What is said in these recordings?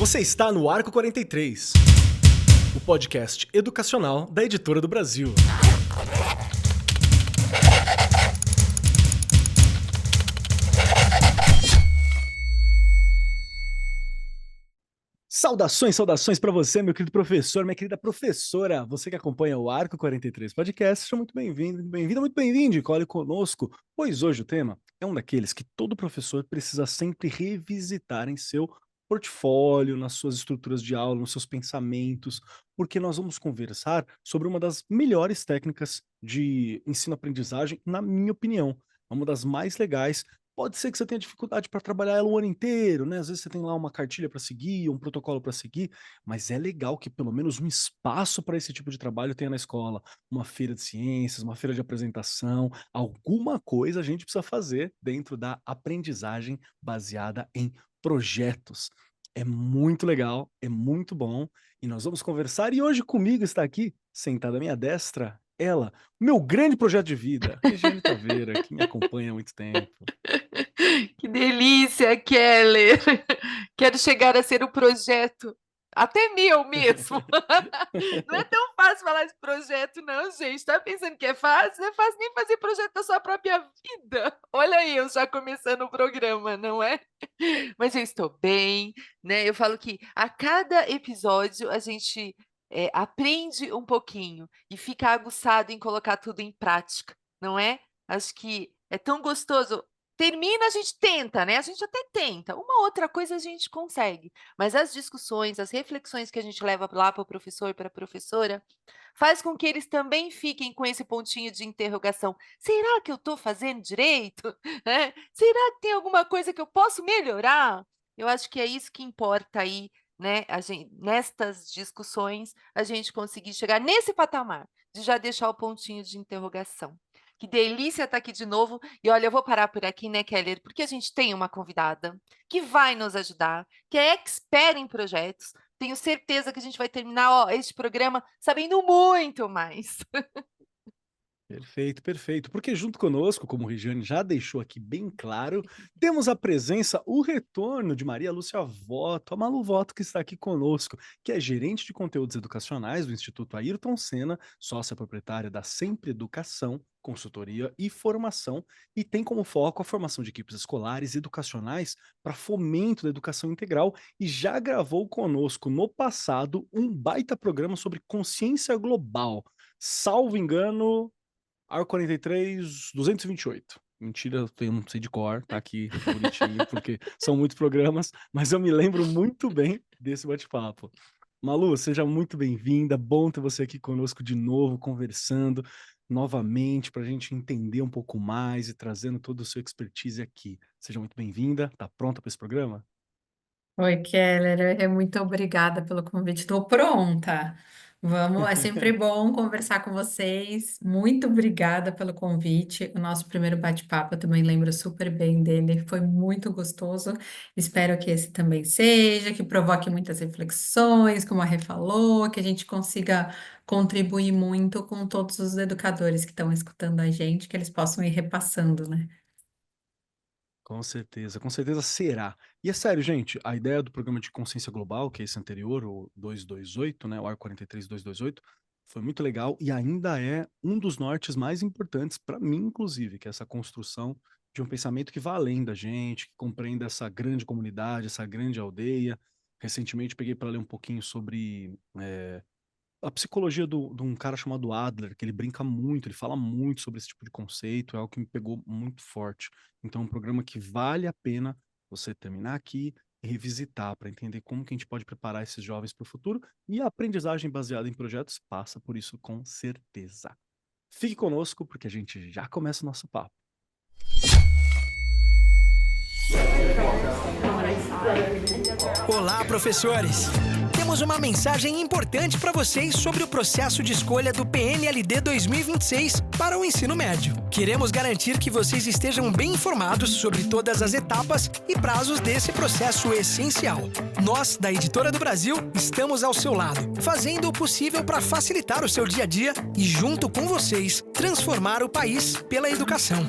Você está no Arco 43, o podcast educacional da Editora do Brasil. Saudações para você, meu querido professor, minha querida professora. Você que acompanha o Arco 43 Podcast, seja muito bem-vindo, muito bem-vindo e cole conosco, pois hoje o tema é um daqueles que todo professor precisa sempre revisitar em seu portfólio, nas suas estruturas de aula, nos seus pensamentos, porque nós vamos conversar sobre uma das melhores técnicas de ensino-aprendizagem, na minha opinião, uma das mais legais. Pode ser que você tenha dificuldade para trabalhar ela o ano inteiro, né? Às vezes você tem lá uma cartilha para seguir, um protocolo para seguir, mas é legal que pelo menos um espaço para esse tipo de trabalho tenha na escola. Uma feira de ciências, uma feira de apresentação, alguma coisa a gente precisa fazer dentro da aprendizagem baseada em projetos. É muito legal, é muito bom, e nós vamos conversar. E hoje comigo está aqui, sentada à minha destra, ela, meu grande projeto de vida, Regiane Taveira, que me acompanha há muito tempo. Que delícia, Keller! Quero chegar a ser um projeto até meu mesmo. Não é tão fácil falar de projeto, não, gente. Tá pensando que é fácil? Não é fácil nem fazer projeto da sua própria vida. Olha aí, eu já começando o programa, não é? Mas eu estou bem, né? Eu falo que a cada episódio a gente aprende um pouquinho e fica aguçado em colocar tudo em prática, não é? Acho que é tão gostoso. Termina, a gente tenta, né? A gente até tenta. Uma outra coisa a gente consegue. Mas as discussões, as reflexões que a gente leva lá para o professor e para a professora, faz com que eles também fiquem com esse pontinho de interrogação. Será que eu estou fazendo direito? Será que tem alguma coisa que eu posso melhorar? Eu acho que é isso que importa aí, né? Nestas discussões, a gente conseguir chegar nesse patamar de já deixar o pontinho de interrogação. Que delícia estar aqui de novo. E olha, eu vou parar por aqui, né, Keller? Porque a gente tem uma convidada que vai nos ajudar, que é expert em projetos. Tenho certeza que a gente vai terminar este programa sabendo muito mais. Perfeito, perfeito. Porque junto conosco, como o Regiane já deixou aqui bem claro, temos a presença, o retorno de Maria Lúcia Votto, a Malu Votto, que está aqui conosco, que é gerente de conteúdos educacionais do Instituto Ayrton Senna, sócia proprietária da Sempre Educação, consultoria e formação, e tem como foco a formação de equipes escolares e educacionais para fomento da educação integral, e já gravou conosco no passado um baita programa sobre consciência global. Salvo engano, Arco 43, 228. Mentira, eu não sei de cor, tá aqui bonitinho, porque são muitos programas, mas eu me lembro muito bem desse bate-papo. Malu, seja muito bem-vinda, bom ter você aqui conosco de novo, conversando novamente, para a gente entender um pouco mais e trazendo toda a sua expertise aqui. Seja muito bem-vinda, tá pronta para esse programa? Oi, Keller, muito obrigada pelo convite. Estou pronta. Vamos, é sempre bom conversar com vocês. Muito obrigada pelo convite. O nosso primeiro bate-papo, eu também lembro super bem dele, foi muito gostoso. Espero que esse também seja, que provoque muitas reflexões, como a Rê falou, que a gente consiga contribuir muito com todos os educadores que estão escutando a gente, que eles possam ir repassando, né? Com certeza será. E é sério, gente, a ideia do programa de consciência global, que é esse anterior, o 228, né, o AR 43228, foi muito legal e ainda é um dos nortes mais importantes para mim, inclusive, que é essa construção de um pensamento que vá além da gente, que compreenda essa grande comunidade, essa grande aldeia. Recentemente peguei para ler um pouquinho sobre a psicologia de um cara chamado Adler, que ele brinca muito, ele fala muito sobre esse tipo de conceito, é algo que me pegou muito forte. Então, é um programa que vale a pena você terminar aqui e revisitar para entender como que a gente pode preparar esses jovens para o futuro, e a aprendizagem baseada em projetos passa por isso com certeza. Fique conosco, porque a gente já começa o nosso papo. Olá, professores! Temos uma mensagem importante para vocês sobre o processo de escolha do PNLD 2026 para o ensino médio. Queremos garantir que vocês estejam bem informados sobre todas as etapas e prazos desse processo essencial. Nós, da Editora do Brasil, estamos ao seu lado, fazendo o possível para facilitar o seu dia a dia e, junto com vocês, transformar o país pela educação.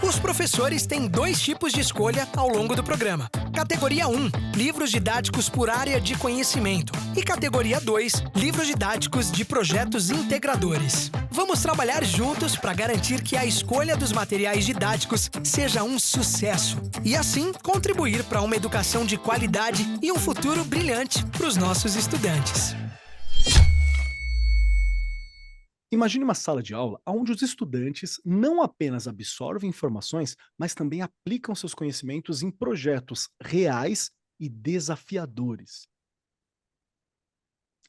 Os professores têm 2 tipos de escolha ao longo do programa: Categoria 1, livros didáticos por área de conhecimento. E categoria 2, livros didáticos de projetos integradores. Vamos trabalhar juntos para garantir que a escolha dos materiais didáticos seja um sucesso. E assim, contribuir para uma educação de qualidade e um futuro brilhante para os nossos estudantes. Imagine uma sala de aula onde os estudantes não apenas absorvem informações, mas também aplicam seus conhecimentos em projetos reais e desafiadores.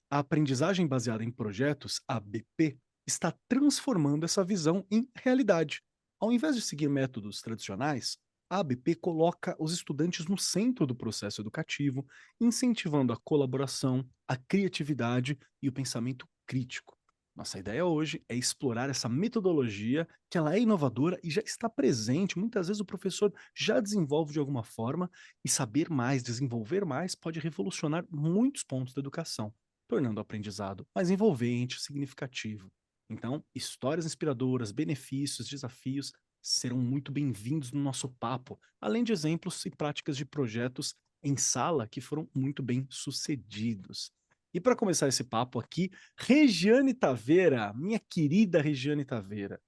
A aprendizagem baseada em projetos, a ABP, está transformando essa visão em realidade. Ao invés de seguir métodos tradicionais, a ABP coloca os estudantes no centro do processo educativo, incentivando a colaboração, a criatividade e o pensamento crítico. Nossa ideia hoje é explorar essa metodologia, que ela é inovadora e já está presente. Muitas vezes o professor já desenvolve de alguma forma, e saber mais, desenvolver mais, pode revolucionar muitos pontos da educação, tornando o aprendizado mais envolvente, significativo. Então, histórias inspiradoras, benefícios, desafios serão muito bem-vindos no nosso papo, além de exemplos e práticas de projetos em sala que foram muito bem sucedidos. E para começar esse papo aqui, Regiane Taveira, minha querida Regiane Taveira.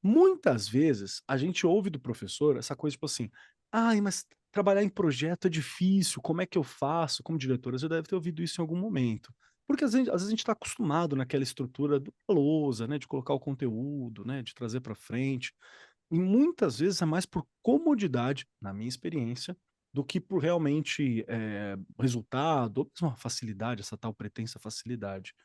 Muitas vezes a gente ouve do professor essa coisa tipo assim: ai, mas trabalhar em projeto é difícil, como é que eu faço? Como diretora, você deve ter ouvido isso em algum momento. Porque às vezes a gente está acostumado naquela estrutura da lousa, né, de colocar o conteúdo, né, de trazer para frente. E muitas vezes é mais por comodidade, na minha experiência, do que por realmente resultado, ou mesmo a facilidade, essa tal pretensa facilidade.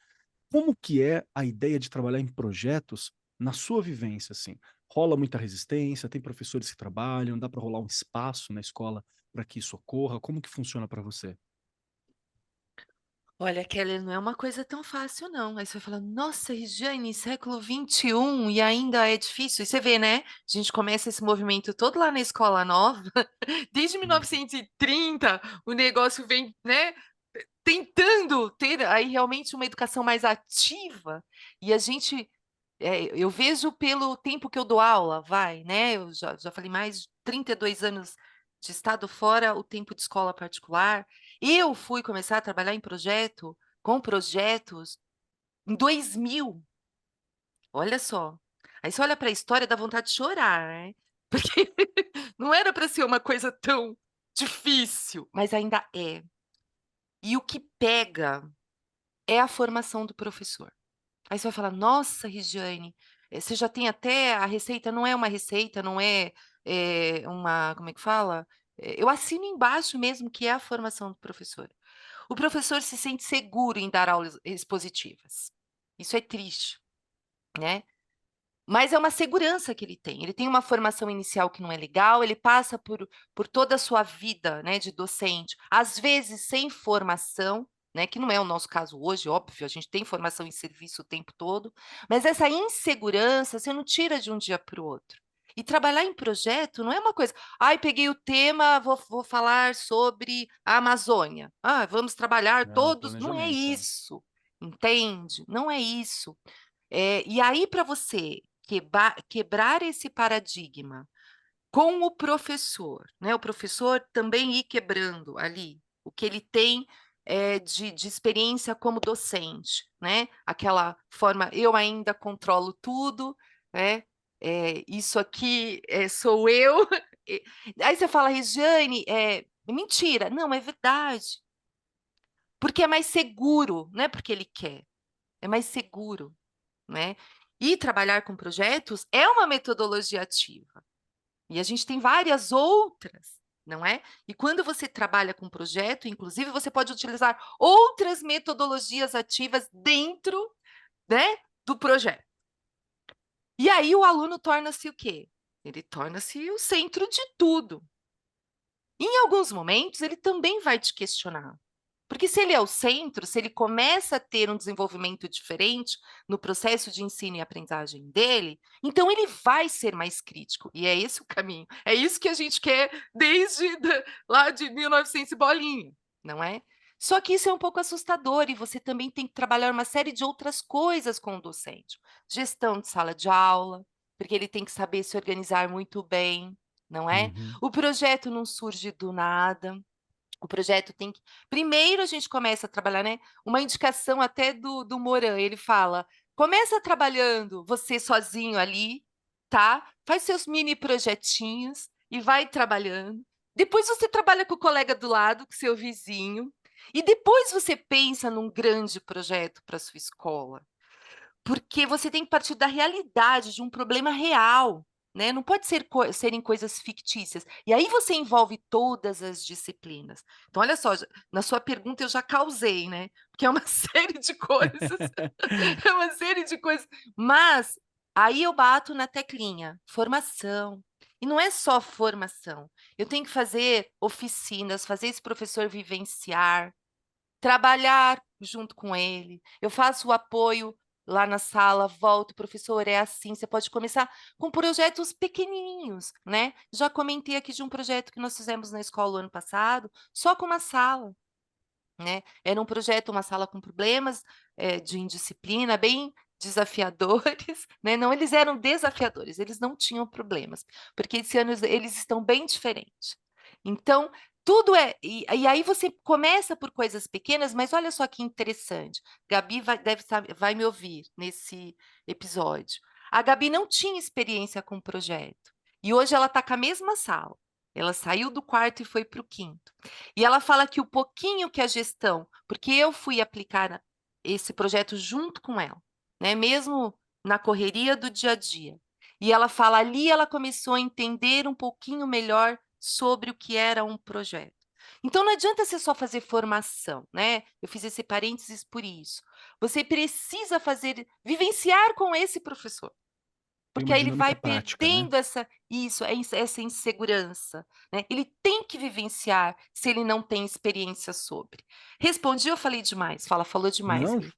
Como que é a ideia de trabalhar em projetos na sua vivência, assim? Rola muita resistência, tem professores que trabalham, dá para rolar um espaço na escola para que isso ocorra? Como que funciona para você? Olha, Keller, não é uma coisa tão fácil não. Aí você vai falar: "Nossa, Regiane, século XXI e ainda é difícil". E você vê, né, a gente começa esse movimento todo lá na Escola Nova, desde Uhum. 1930, o negócio vem, né, tentando ter aí realmente uma educação mais ativa, e a gente, eu vejo pelo tempo que eu dou aula, vai, né, eu já falei mais de 32 anos de estado fora, o tempo de escola particular. Eu fui começar a trabalhar com projetos em 2000, olha só. Aí você olha para a história, dá vontade de chorar, né, porque não era para ser uma coisa tão difícil, mas ainda é. E o que pega é a formação do professor. Aí você vai falar: "Nossa, Regiane, você já tem até a receita", não é uma receita, não é, uma como é que fala? Eu assino embaixo mesmo que é a formação do professor. O professor se sente seguro em dar aulas expositivas. Isso é triste, né, mas é uma segurança que ele tem uma formação inicial que não é legal, ele passa por toda a sua vida, né, de docente, às vezes sem formação, né, que não é o nosso caso hoje, óbvio, a gente tem formação em serviço o tempo todo, mas essa insegurança você não tira de um dia para o outro. E trabalhar em projeto não é uma coisa: "Ai, peguei o tema, vou falar sobre a Amazônia. Ah, vamos trabalhar É, todos", não é planejamento, é. isso, entende? Não é isso. E aí para você quebrar esse paradigma com o professor, né, o professor também ir quebrando ali o que ele tem, de experiência como docente, né, aquela forma: "Eu ainda controlo tudo", né, "Isso aqui, sou eu". E aí você fala: "Regiane, mentira". Não, é verdade. Porque é mais seguro, não é porque ele quer, é mais seguro, né. E trabalhar com projetos é uma metodologia ativa. E a gente tem várias outras, não é? E quando você trabalha com projeto, inclusive, você pode utilizar outras metodologias ativas dentro, né, do projeto. E aí o aluno torna-se o quê? Ele torna-se o centro de tudo. Em alguns momentos, ele também vai te questionar. Porque se ele é o centro, se ele começa a ter um desenvolvimento diferente no processo de ensino e aprendizagem dele, então ele vai ser mais crítico. E é esse o caminho. É isso que a gente quer desde lá de 1900 e bolinha, não é? Só que isso é um pouco assustador e você também tem que trabalhar uma série de outras coisas com o docente. Gestão de sala de aula, porque ele tem que saber se organizar muito bem, não é? Uhum. O projeto não surge do nada. O projeto tem que. Primeiro a gente começa a trabalhar, né? Uma indicação até do Moran, ele fala: começa trabalhando você sozinho ali, tá? Faz seus mini projetinhos e vai trabalhando. Depois você trabalha com o colega do lado, com seu vizinho, e depois você pensa num grande projeto para sua escola. Porque você tem que partir da realidade, de um problema real, né? Não pode serem coisas fictícias. E aí você envolve todas as disciplinas. Então, olha só, na sua pergunta eu já causei, né? Porque é uma série de coisas, é uma série de coisas. Mas aí eu bato na teclinha, formação. E não é só formação. Eu tenho que fazer oficinas, fazer esse professor vivenciar, trabalhar junto com ele. Eu faço o apoio lá na sala, volto, professor, é assim, você pode começar com projetos pequenininhos, né? Já comentei aqui de um projeto que nós fizemos na escola o ano passado, só com uma sala, né? Era um projeto, uma sala com problemas de indisciplina, bem desafiadores, né? Não, eles eram desafiadores, eles não tinham problemas, porque esse ano eles estão bem diferentes. Então, tudo é. E aí você começa por coisas pequenas, mas olha só que interessante. Gabi vai me ouvir nesse episódio. A Gabi não tinha experiência com projeto. E hoje ela está com a mesma sala. Ela saiu do quarto e foi para o quinto. E ela fala que o pouquinho que a gestão, porque eu fui aplicar esse projeto junto com ela, né? Mesmo na correria do dia a dia. E ela fala, ali ela começou a entender um pouquinho melhor sobre o que era um projeto. Então não adianta você só fazer formação, né? Eu fiz esse parênteses por isso. Você precisa vivenciar com esse professor. Tem Porque uma aí ele dinâmica vai prática, né? perdendo essa insegurança, né? Ele tem que vivenciar se ele não tem experiência sobre. Respondi ou falei demais? Falou demais, Não, Rê.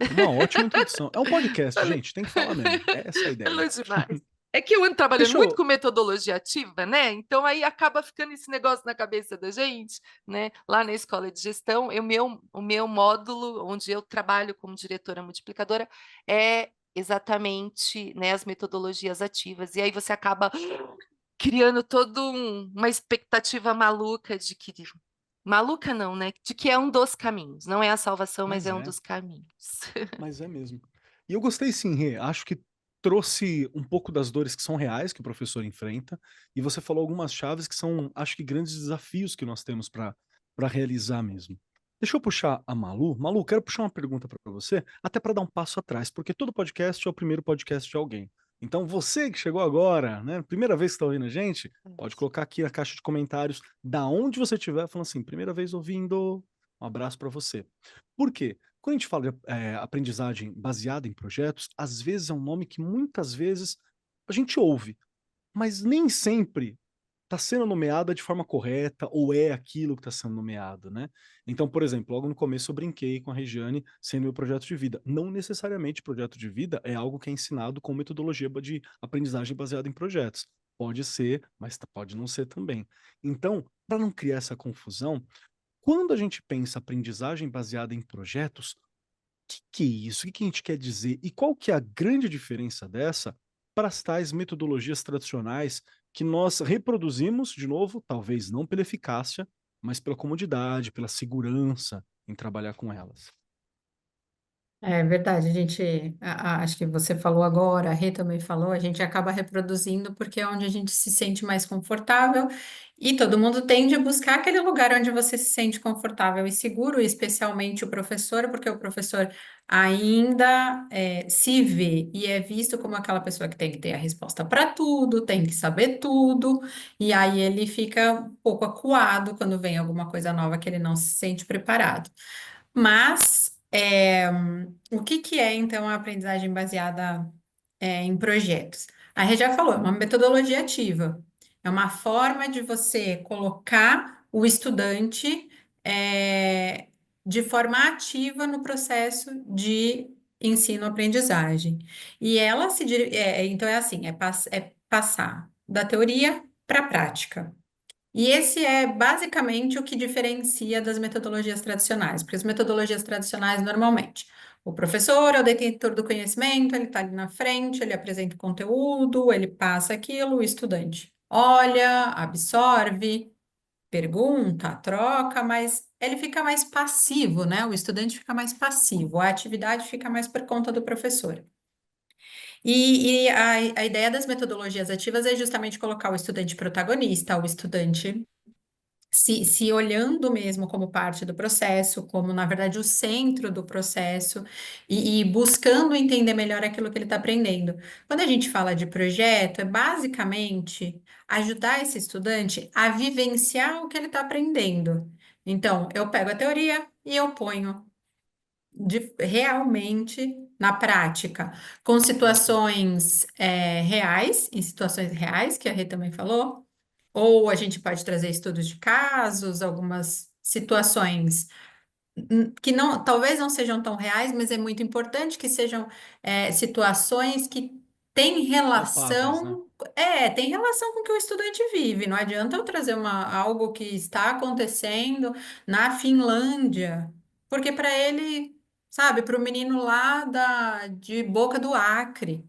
foi uma ótima introdução. É um podcast, Falei, gente, tem que falar mesmo. Essa é a falou ideia. demais. É que eu ando trabalhando Deixa muito eu. com metodologia ativa, né? Então aí acaba ficando esse negócio na cabeça da gente, né? Lá na escola de gestão, o meu módulo, onde eu trabalho como diretora multiplicadora, é exatamente, né, as metodologias ativas. E aí você acaba criando toda uma expectativa maluca de que. Maluca não, né? De que é um dos caminhos. Não é a salvação, mas Mas é um é, dos caminhos. mas é mesmo. E eu gostei sim, Rê. Acho que trouxe um pouco das dores que são reais que o professor enfrenta. E você falou algumas chaves que são, acho que, grandes desafios que nós temos para realizar mesmo. Deixa eu puxar a Malu. Malu, quero puxar uma pergunta para você, até para dar um passo atrás, porque todo podcast é o primeiro podcast de alguém. Então, você que chegou agora, né, primeira vez que está ouvindo a gente, pode colocar aqui na caixa de comentários, da onde você estiver, falando assim, primeira vez ouvindo, um abraço para você. Por quê? Quando a gente fala de aprendizagem baseada em projetos, às vezes é um nome que muitas vezes a gente ouve, mas nem sempre está sendo nomeada de forma correta ou é aquilo que está sendo nomeado, né? Então, por exemplo, logo no começo eu brinquei com a Regiane sendo meu projeto de vida. Não necessariamente projeto de vida é algo que é ensinado com metodologia de aprendizagem baseada em projetos. Pode ser, mas pode não ser também. Então, para não criar essa confusão, quando a gente pensa aprendizagem baseada em projetos, que é isso? O que a gente quer dizer? E qual que é a grande diferença dessa para as tais metodologias tradicionais que nós reproduzimos, de novo, talvez não pela eficácia, mas pela comodidade, pela segurança em trabalhar com elas? É verdade, a gente, acho que você falou agora, a Rê também falou, a gente acaba reproduzindo porque é onde a gente se sente mais confortável e todo mundo tende a buscar aquele lugar onde você se sente confortável e seguro, especialmente o professor, porque o professor ainda se vê e é visto como aquela pessoa que tem que ter a resposta para tudo, tem que saber tudo, e aí ele fica um pouco acuado quando vem alguma coisa nova que ele não se sente preparado. Mas o que que é então a aprendizagem baseada em projetos? A Rê já falou, é uma metodologia ativa. É uma forma de você colocar o estudante de forma ativa no processo de ensino-aprendizagem. E ela então é assim, é passar da teoria para a prática. E esse é basicamente o que diferencia das metodologias tradicionais, porque as metodologias tradicionais, normalmente, o professor é o detentor do conhecimento, ele está ali na frente, ele apresenta o conteúdo, ele passa aquilo, o estudante olha, absorve, pergunta, troca, mas ele fica mais passivo, né? O estudante fica mais passivo, a atividade fica mais por conta do professor. E a ideia das metodologias ativas é justamente colocar o estudante protagonista, o estudante se olhando mesmo como parte do processo, como, na verdade, o centro do processo, e buscando entender melhor aquilo que ele está aprendendo. Quando a gente fala de projeto, é basicamente ajudar esse estudante a vivenciar o que ele está aprendendo. Então, eu pego a teoria e eu ponho realmente na prática, com situações reais, em situações reais, que a Rê também falou, ou a gente pode trazer estudos de casos, algumas situações que não, talvez não sejam tão reais, mas é muito importante que sejam situações que têm Palpáveis, né? tem relação com o que o estudante vive. Não adianta eu trazer algo que está acontecendo na Finlândia, porque para ele, sabe, para o menino lá de Boca do Acre,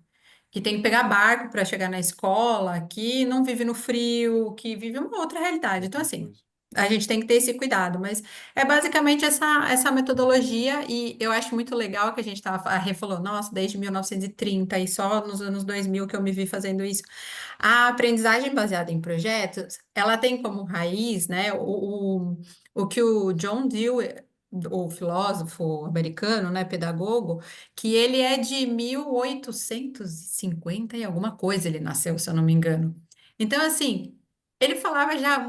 que tem que pegar barco para chegar na escola, que não vive no frio, que vive uma outra realidade. Então, Outra assim, coisa. a gente tem que ter esse cuidado, mas é basicamente essa metodologia, e eu acho muito legal que a gente estava, a Rê falou, nossa, desde 1930 e só nos anos 2000 que eu me vi fazendo isso. A aprendizagem baseada em projetos, ela tem como raiz, né, o que o John Dewey, o filósofo americano, né, pedagogo, que ele é de 1850 e alguma coisa ele nasceu, se eu não me engano. Então, assim, ele falava já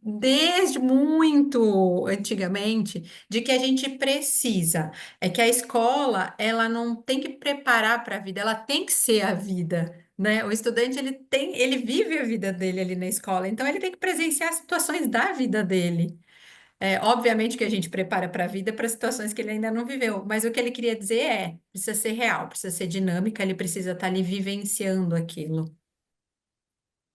desde muito antigamente de que a gente precisa, é que a escola, ela não tem que preparar para a vida, ela tem que ser a vida, né? O estudante, ele vive a vida dele ali na escola, então ele tem que presenciar situações da vida dele. Obviamente que a gente prepara para a vida para situações que ele ainda não viveu, mas o que ele queria dizer precisa ser real, precisa ser dinâmica, ele precisa estar ali vivenciando aquilo.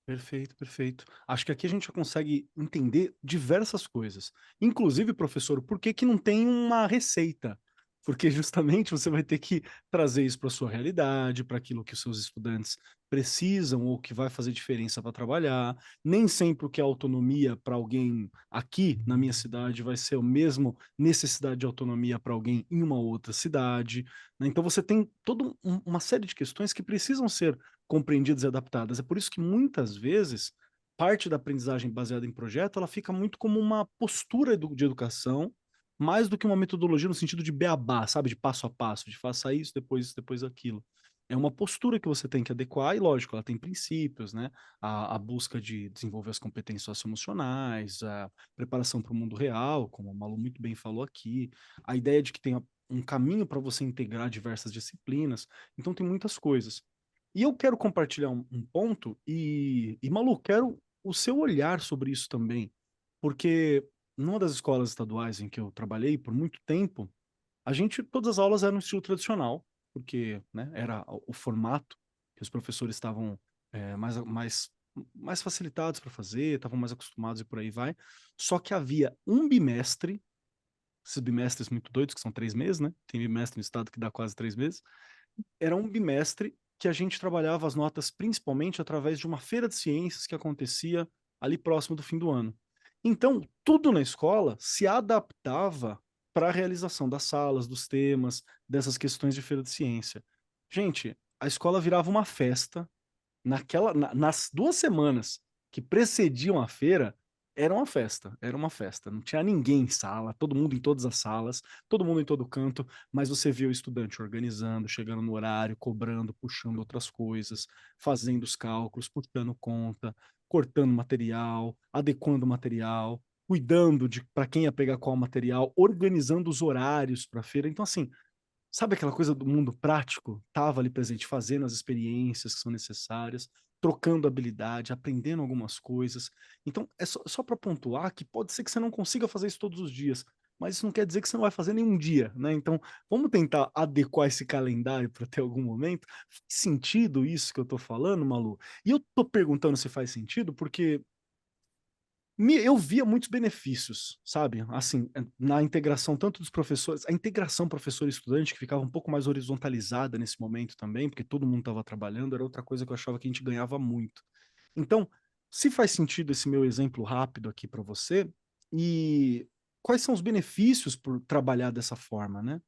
Perfeito, perfeito. Acho que aqui a gente já consegue entender diversas coisas. Inclusive, professor, por que que não tem uma receita? Porque justamente você vai ter que trazer isso para a sua realidade, para aquilo que os seus estudantes precisam ou que vai fazer diferença para trabalhar. Nem sempre o que é autonomia para alguém aqui na minha cidade vai ser o mesmo necessidade de autonomia para alguém em uma outra cidade, né? Então você tem toda uma série de questões que precisam ser compreendidas e adaptadas. É por isso que muitas vezes parte da aprendizagem baseada em projeto, ela fica muito como uma postura de educação, mais do que uma metodologia no sentido de beabá, sabe, de passo a passo, de faça isso, depois aquilo. É uma postura que você tem que adequar e, lógico, ela tem princípios, né? A busca de desenvolver as competências socioemocionais, a preparação para o mundo real, como o Malu muito bem falou aqui, a ideia de que tem um caminho para você integrar diversas disciplinas. Então, tem muitas coisas. E eu quero compartilhar um ponto e Malu, quero o seu olhar sobre isso também, porque numa das escolas estaduais em que eu trabalhei por muito tempo, todas as aulas eram no estilo tradicional, porque, né, era o formato que os professores estavam mais facilitados para fazer, estavam mais acostumados e por aí vai. Só que havia um bimestre, esses bimestres muito doidos, que são 3 meses, né? Tem bimestre no estado que dá quase 3 meses. Era um bimestre que a gente trabalhava as notas principalmente através de uma feira de ciências que acontecia ali próximo do fim do ano. Então, tudo na escola se adaptava para a realização das salas, dos temas, dessas questões de feira de ciência. Gente, a escola virava uma festa nas 2 semanas que precediam a feira, era uma festa, era uma festa. Não tinha ninguém em sala, todo mundo em todas as salas, todo mundo em todo canto, mas você via o estudante organizando, chegando no horário, cobrando, puxando outras coisas, fazendo os cálculos, puxando conta, cortando material, adequando material, cuidando de para quem ia pegar qual material, organizando os horários para a feira. Então, assim, sabe aquela coisa do mundo prático? Tava ali presente, fazendo as experiências que são necessárias, trocando habilidade, aprendendo algumas coisas. Então, é só para pontuar que pode ser que você não consiga fazer isso todos os dias, mas isso não quer dizer que você não vai fazer nenhum dia, né? Então, vamos tentar adequar esse calendário para ter algum momento. Faz sentido isso que eu tô falando, Malu? E eu tô perguntando se faz sentido porque eu via muitos benefícios, sabe? Assim, na integração tanto dos professores, a integração professor-estudante, que ficava um pouco mais horizontalizada nesse momento também, porque todo mundo estava trabalhando, era outra coisa que eu achava que a gente ganhava muito. Então, se faz sentido esse meu exemplo rápido aqui para você e quais são os benefícios por trabalhar dessa forma, né?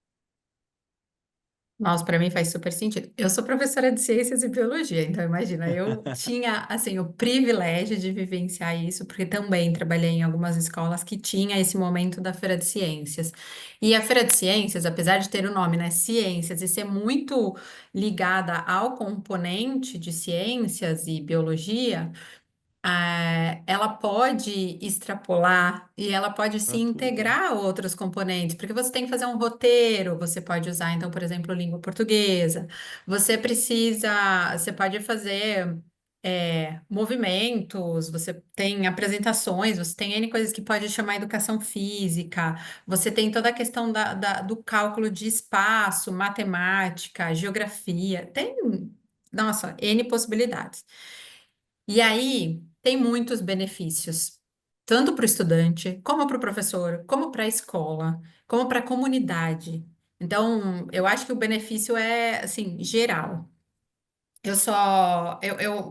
Nossa, para mim faz super sentido. Eu sou professora de ciências e biologia, então imagina, eu tinha assim o privilégio de vivenciar isso, porque também trabalhei em algumas escolas que tinha esse momento da Feira de Ciências. E a Feira de Ciências, apesar de ter o nome, né, Ciências, e ser muito ligada ao componente de ciências e biologia, ela pode extrapolar e ela pode se Para tudo, né? integrar a outros componentes, porque você tem que fazer um roteiro, você pode usar, então, por exemplo, língua portuguesa, você pode fazer movimentos, você tem apresentações, você tem N coisas que pode chamar educação física, você tem toda a questão do cálculo de espaço, matemática, geografia, tem, nossa, N possibilidades. E aí tem muitos benefícios, tanto para o estudante, como para o professor, como para a escola, como para a comunidade. Então, eu acho que o benefício é, assim, geral.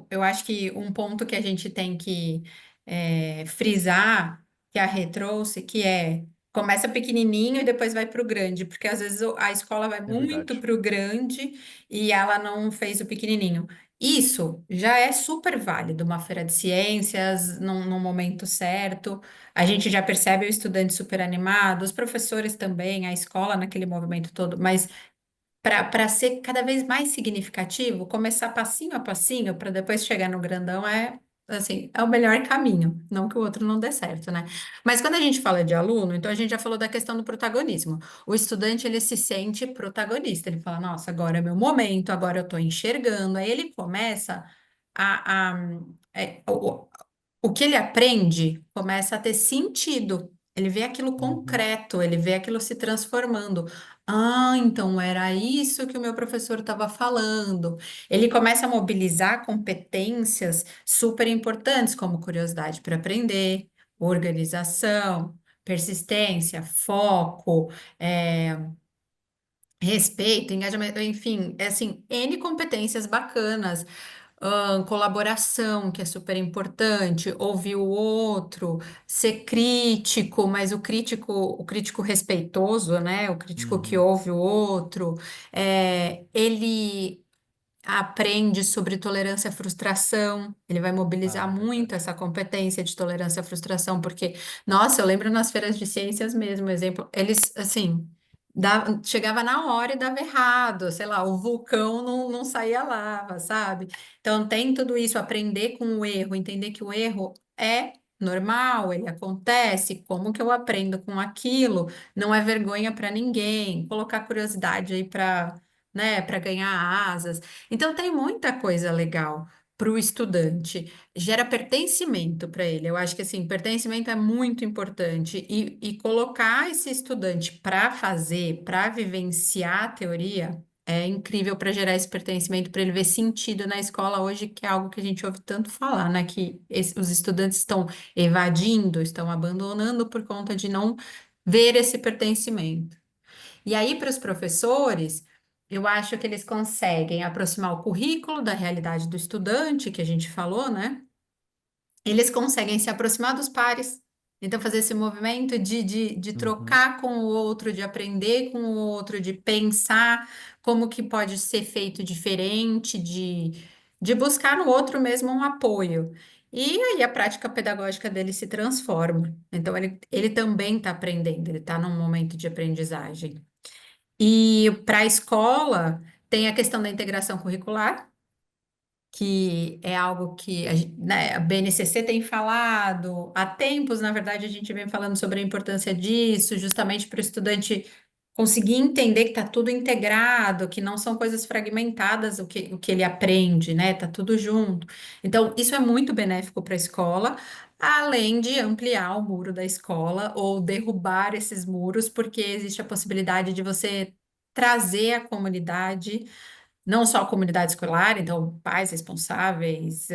Eu acho que um ponto que a gente tem que frisar, que a Rê trouxe, que é começa pequenininho e depois vai para o grande, porque às vezes a escola vai É muito verdade. para o grande e ela não fez o pequenininho. Isso já é super válido, uma feira de ciências, num momento certo. A gente já percebe o estudante super animado, os professores também, a escola naquele movimento todo, mas para ser cada vez mais significativo, começar passinho a passinho para depois chegar no grandão é assim, é o melhor caminho, não que o outro não dê certo, né? Mas quando a gente fala de aluno, então a gente já falou da questão do protagonismo. O estudante ele se sente protagonista, ele fala: "Nossa, agora é meu momento, agora eu estou enxergando". Aí ele começa o que ele aprende começa a ter sentido. Ele vê aquilo Uhum. concreto, ele vê aquilo se transformando. Ah, então era isso que o meu professor estava falando. Ele começa a mobilizar competências super importantes, como curiosidade para aprender, organização, persistência, foco, respeito, engajamento, enfim, é assim, N competências bacanas, colaboração, que é super importante, ouvir o outro, ser crítico, mas o crítico respeitoso, né? O crítico que Uhum. ouve o outro, ele aprende sobre tolerância à frustração, ele vai Ah, mobilizar é muito verdade. essa competência de tolerância à frustração, porque, nossa, eu lembro nas feiras de ciências mesmo, exemplo, eles, assim, chegava na hora e dava errado, sei lá, o vulcão não saía lava, sabe? Então, tem tudo isso, aprender com o erro, entender que o erro é normal, ele acontece, como que eu aprendo com aquilo? Não é vergonha para ninguém, colocar curiosidade aí para, né, para ganhar asas. Então, tem muita coisa legal para o estudante, gera pertencimento para ele. Eu acho que assim, pertencimento é muito importante e colocar esse estudante para fazer, para vivenciar a teoria. É incrível para gerar esse pertencimento, para ele ver sentido na escola hoje, que é algo que a gente ouve tanto falar, né? Que os estudantes estão evadindo, estão abandonando por conta de não ver esse pertencimento. E aí, para os professores, eu acho que eles conseguem aproximar o currículo da realidade do estudante, que a gente falou, né? Eles conseguem se aproximar dos pares. Então, fazer esse movimento de Uhum. trocar com o outro, de aprender com o outro, de pensar como que pode ser feito diferente, de buscar no outro mesmo um apoio. E aí a prática pedagógica dele se transforma. Então, ele também está aprendendo, ele está num momento de aprendizagem. E para a escola, tem a questão da integração curricular, que é algo que né, a BNCC tem falado há tempos, na verdade, a gente vem falando sobre a importância disso, justamente para o estudante conseguir entender que está tudo integrado, que não são coisas fragmentadas o que ele aprende, né? Está tudo junto. Então, isso é muito benéfico para a escola, além de ampliar o muro da escola ou derrubar esses muros, porque existe a possibilidade de você trazer a comunidade não só a comunidade escolar, então pais responsáveis,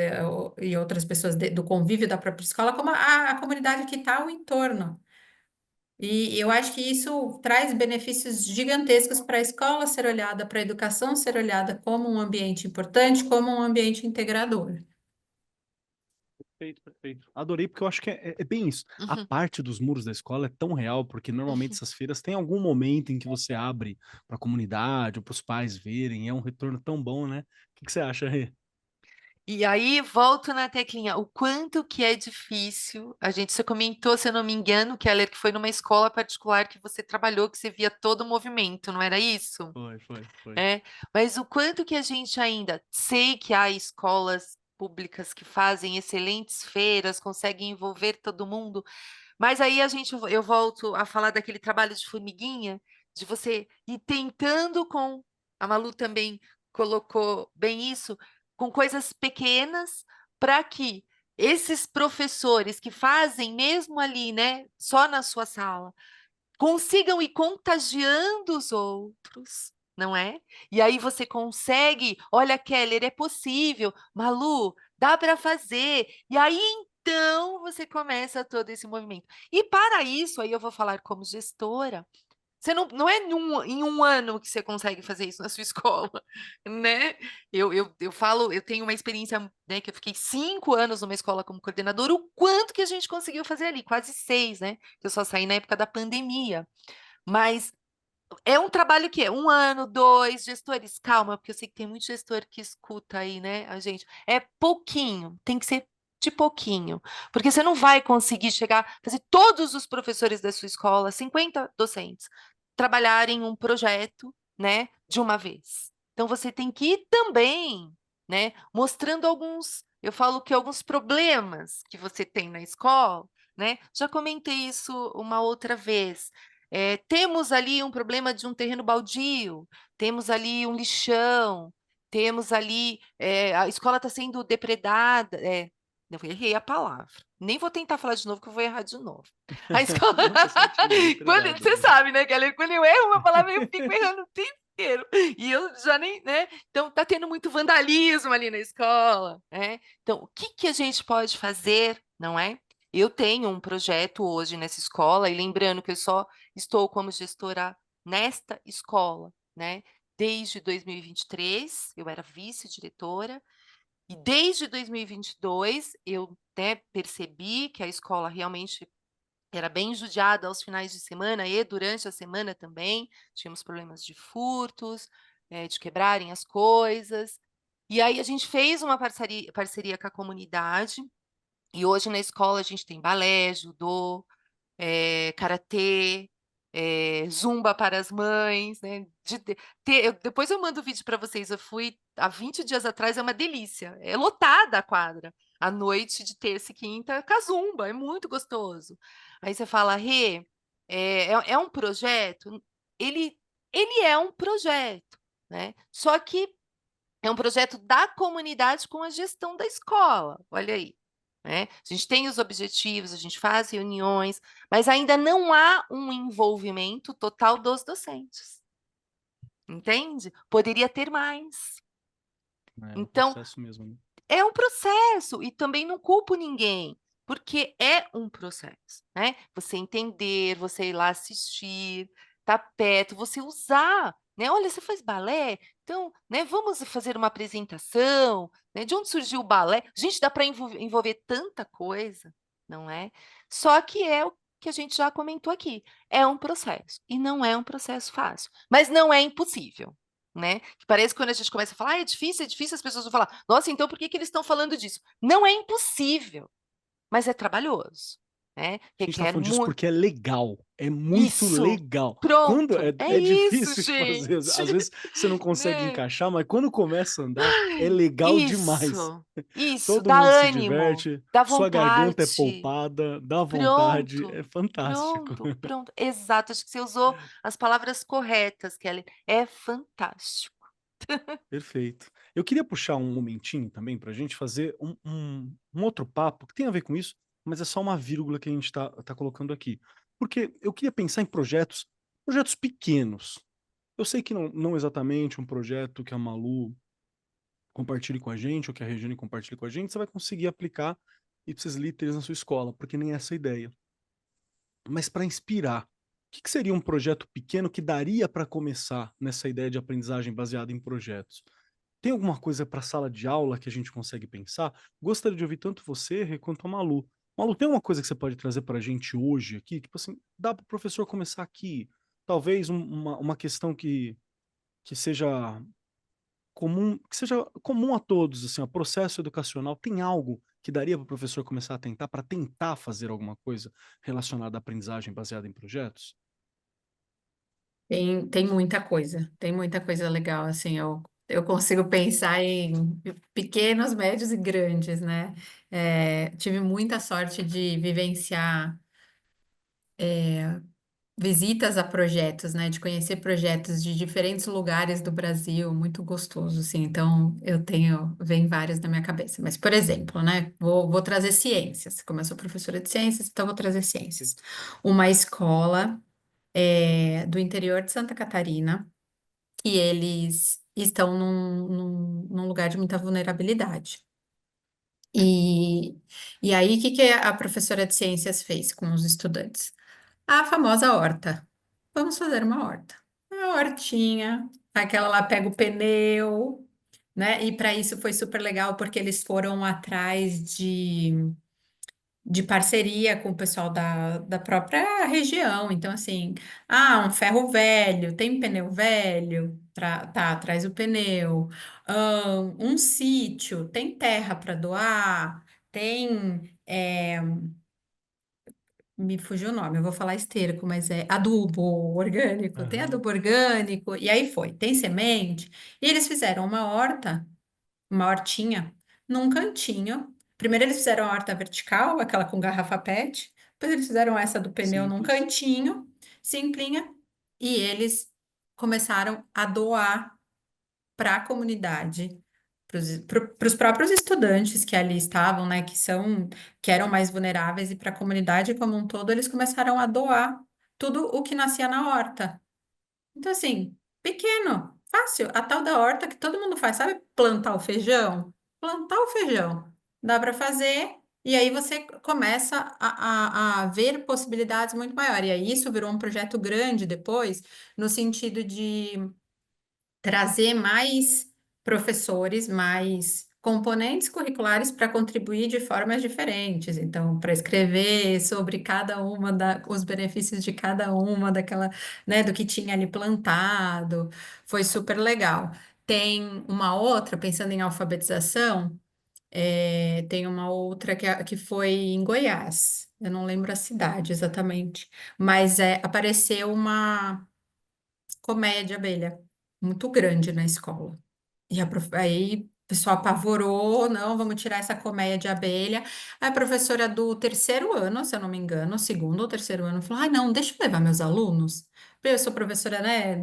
e outras pessoas do convívio da própria escola, como a comunidade que está ao entorno. E eu acho que isso traz benefícios gigantescos para a escola ser olhada, para a educação ser olhada como um ambiente importante, como um ambiente integrador. Perfeito, perfeito. Adorei, porque eu acho que é bem isso. A Uhum. parte dos muros da escola é tão real, porque normalmente essas feiras tem algum momento em que você abre para a comunidade ou para os pais verem, e é um retorno tão bom, né? O que você acha, Rê? E aí, volto na teclinha, o quanto que é difícil. Você comentou, se eu não me engano, Keller, que foi numa escola particular que você trabalhou, que você via todo o movimento, não era isso? Foi. É, mas o quanto que a gente ainda sei que há escolas públicas que fazem excelentes feiras, conseguem envolver todo mundo, mas aí eu volto a falar daquele trabalho de formiguinha, de você ir tentando com, a Malu também colocou bem isso, com coisas pequenas, para que esses professores que fazem mesmo ali, né, só na sua sala, consigam ir contagiando os outros, não é? E aí você consegue, olha, Keller, é possível, Malu, dá para fazer. E aí então você começa todo esse movimento. E para isso, aí eu vou falar como gestora, você não é em um ano que você consegue fazer isso na sua escola, né? Eu falo, eu tenho uma experiência, né, que eu fiquei 5 anos numa escola como coordenadora, o quanto que a gente conseguiu fazer ali, quase 6, né? Que eu só saí na época da pandemia. Mas é um trabalho que é 1 ano, 2, gestores, calma, porque eu sei que tem muito gestor que escuta aí, né, a gente. É pouquinho, tem que ser de pouquinho, porque você não vai conseguir chegar, fazer todos os professores da sua escola, 50 docentes, trabalharem um projeto, né, de uma vez. Então você tem que ir também, né, mostrando eu falo que alguns problemas que você tem na escola, né? Já comentei isso uma outra vez. Temos ali um problema de um terreno baldio, temos ali um lixão, temos ali, a escola está sendo depredada, eu errei a palavra, nem vou tentar falar de novo, que eu vou errar de novo. A escola, Não, tá certinho, depredado. você sabe, né, Kelly, quando eu erro uma palavra, eu fico errando o tempo inteiro, e eu já nem, né, então tá tendo muito vandalismo ali na escola, né, então o que que a gente pode fazer, não é? Eu tenho um projeto hoje nessa escola, e lembrando que eu só estou como gestora nesta escola, né? Desde 2023, eu era vice-diretora, e desde 2022 eu, né, percebi que a escola realmente era bem judiada aos finais de semana e durante a semana também. Tínhamos problemas de furtos, de quebrarem as coisas. E aí a gente fez uma parceria com a comunidade, e hoje na escola a gente tem balé, judô, karatê, zumba para as mães, né? Depois eu mando o vídeo para vocês. Eu fui há 20 dias atrás, é uma delícia. É lotada a quadra. À noite de terça e quinta, com a zumba, é muito gostoso. Aí você fala, Rê, é um projeto? Ele, ele é um projeto, né? Só que é um projeto da comunidade com a gestão da escola. Olha aí. Né? A gente tem os objetivos, a gente faz reuniões, mas ainda não há um envolvimento total dos docentes. Entende? Poderia ter mais. É um Então, processo mesmo, né? é um processo, e também não culpo ninguém, porque é um processo, né? Você entender, você ir lá assistir, tá perto, você usar, né? Olha, você faz balé, então, né, vamos fazer uma apresentação, né? De onde surgiu o balé? Gente, dá para envolver tanta coisa, não é? Só que é o que a gente já comentou aqui, é um processo, e não é um processo fácil, mas não é impossível. Né? Que parece que quando a gente começa a falar, é difícil, as pessoas vão falar, nossa, então por que que eles estão falando disso? Não é impossível, mas é trabalhoso, né? A gente tá Requer falando disso muito. porque é legal, é muito Isso, legal. Quando pronto, é é isso, difícil de fazer, gente, às vezes você não consegue né? encaixar, mas quando começa a andar, é legal demais. Isso, Todo dá mundo se ânimo, diverte, dá sua garganta é vontade. poupada, dá vontade, é Pronto, fantástico. pronto, pronto. Exato, acho que você usou as palavras corretas, Kelly. É fantástico. Perfeito. Eu queria puxar um momentinho também para a gente fazer um outro papo que tem a ver com isso, mas é só uma vírgula que a gente tá colocando aqui. Porque eu queria pensar em projetos pequenos. Eu sei que não exatamente um projeto que a Malu compartilhe com a gente, ou que a Regiane compartilhe com a gente, você vai conseguir aplicar ipsis literis na sua escola, porque nem essa é a ideia. Mas para inspirar, o que seria um projeto pequeno que daria para começar nessa ideia de aprendizagem baseada em projetos? Tem alguma coisa para sala de aula que a gente consegue pensar? Gostaria de ouvir tanto você, Rê, quanto a Malu. Malu, tem uma coisa que você pode trazer para a gente hoje aqui? Tipo assim, dá para o professor começar aqui. Talvez uma questão que seja comum a todos, assim, o processo educacional. Tem algo que daria para o professor começar a tentar para tentar fazer alguma coisa relacionada à aprendizagem baseada em projetos? Tem muita coisa legal, assim, eu consigo pensar em pequenos, médios e grandes, né? Tive muita sorte de vivenciar visitas a projetos, né? De conhecer projetos de diferentes lugares do Brasil, muito gostoso, assim. Então, vem vários na minha cabeça. Mas, por exemplo, né? Vou trazer ciências. Como eu sou professora de ciências, então vou trazer ciências. Uma escola do interior de Santa Catarina, que eles estão num lugar de muita vulnerabilidade. E, e aí, o que que a professora de ciências fez com os estudantes? A famosa horta. Vamos fazer uma horta. Uma hortinha, aquela lá pega o pneu, né? E para isso foi super legal, porque eles foram atrás de parceria com o pessoal da própria região. Então, assim, um ferro velho, tem pneu velho, tá, traz o pneu. Um sítio, tem terra para doar, me fugiu o nome, eu vou falar esterco, mas é adubo orgânico, tem Aham. adubo orgânico, e aí foi, tem semente, e eles fizeram uma hortinha, num cantinho. Primeiro eles fizeram a horta vertical, aquela com garrafa PET, depois eles fizeram essa do pneu num Simples. cantinho, simplinha, e eles começaram a doar para a comunidade, para os próprios estudantes que ali estavam, né, que eram mais vulneráveis, e para a comunidade como um todo, eles começaram a doar tudo o que nascia na horta. Então, assim, pequeno, fácil, a tal da horta que todo mundo faz, sabe? Plantar o feijão? Plantar o feijão. Dá para fazer, e aí você começa a ver possibilidades muito maiores. E aí isso virou um projeto grande depois, no sentido de trazer mais professores, mais componentes curriculares para contribuir de formas diferentes. Então, para escrever sobre os benefícios de cada uma daquela, né, do que tinha ali plantado, foi super legal. Tem uma outra, pensando em alfabetização, tem uma outra que foi em Goiás. Eu não lembro a cidade exatamente, mas apareceu uma colmeia de abelha muito grande na escola. Aí o pessoal apavorou, não, vamos tirar essa colmeia de abelha. Aí a professora do terceiro ano, se eu não me engano, segundo ou terceiro ano, falou: ai, não, deixa eu levar meus alunos. Eu sou professora, né,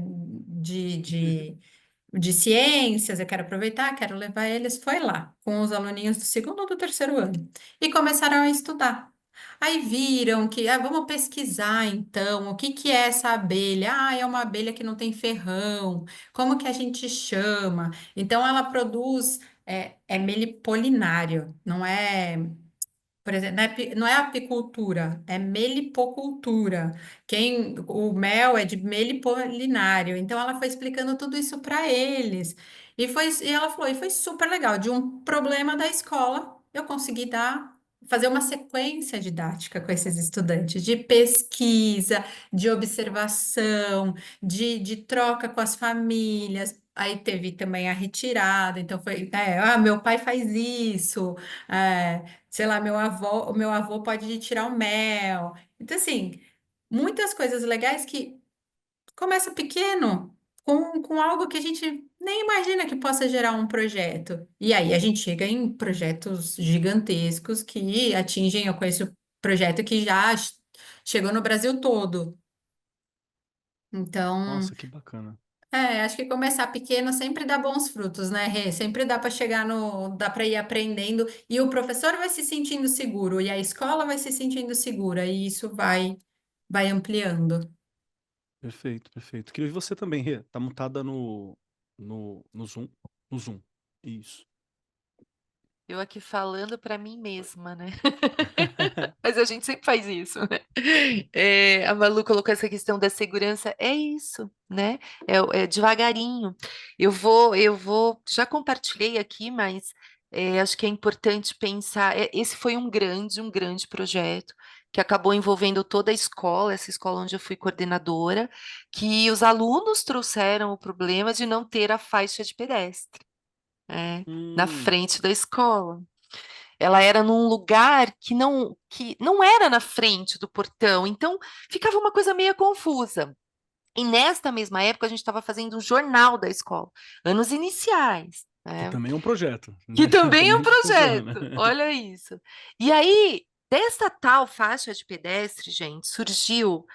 de ciências, eu quero aproveitar, quero levar eles. Foi lá, com os aluninhos do segundo ou do terceiro ano, e começaram a estudar. Aí viram que, vamos pesquisar então, o que que é essa abelha? É uma abelha que não tem ferrão, como que a gente chama? Então ela produz, é melipolinário, não é. Por exemplo, não é apicultura, é melipocultura. O mel é de melipolinário. Então, ela foi explicando tudo isso para eles. E ela falou, e foi super legal. De um problema da escola, eu consegui fazer uma sequência didática com esses estudantes, de pesquisa, de observação, de troca com as famílias. Aí teve também a retirada, então foi, meu pai faz isso. Sei lá, o meu avô pode tirar o mel. Então, assim, muitas coisas legais que começa pequeno, com algo que a gente nem imagina que possa gerar um projeto. E aí a gente chega em projetos gigantescos que atingem, eu conheço projeto que já chegou no Brasil todo. Então, Nossa, que bacana. acho que começar pequeno sempre dá bons frutos, né, Rê? Sempre dá para chegar dá para ir aprendendo e o professor vai se sentindo seguro e a escola vai se sentindo segura e isso vai ampliando. Perfeito, perfeito. Queria ver você também, Rê. Tá mutada no Zoom. No Zoom. Isso. Eu aqui falando para mim mesma, né? Mas a gente sempre faz isso, né? A Malu colocou essa questão da segurança, é isso, né? É devagarinho. Já compartilhei aqui, mas acho que é importante pensar. Esse foi um grande projeto que acabou envolvendo toda a escola, essa escola onde eu fui coordenadora, que os alunos trouxeram o problema de não ter a faixa de pedestre, na frente da escola. Ela era num lugar que não era na frente do portão, então ficava uma coisa meio confusa. E nesta mesma época, a gente estava fazendo um jornal da escola, anos iniciais. Que também é um projeto. Que também é um Também funciona. projeto, olha isso. E aí, dessa tal faixa de pedestre, gente, surgiu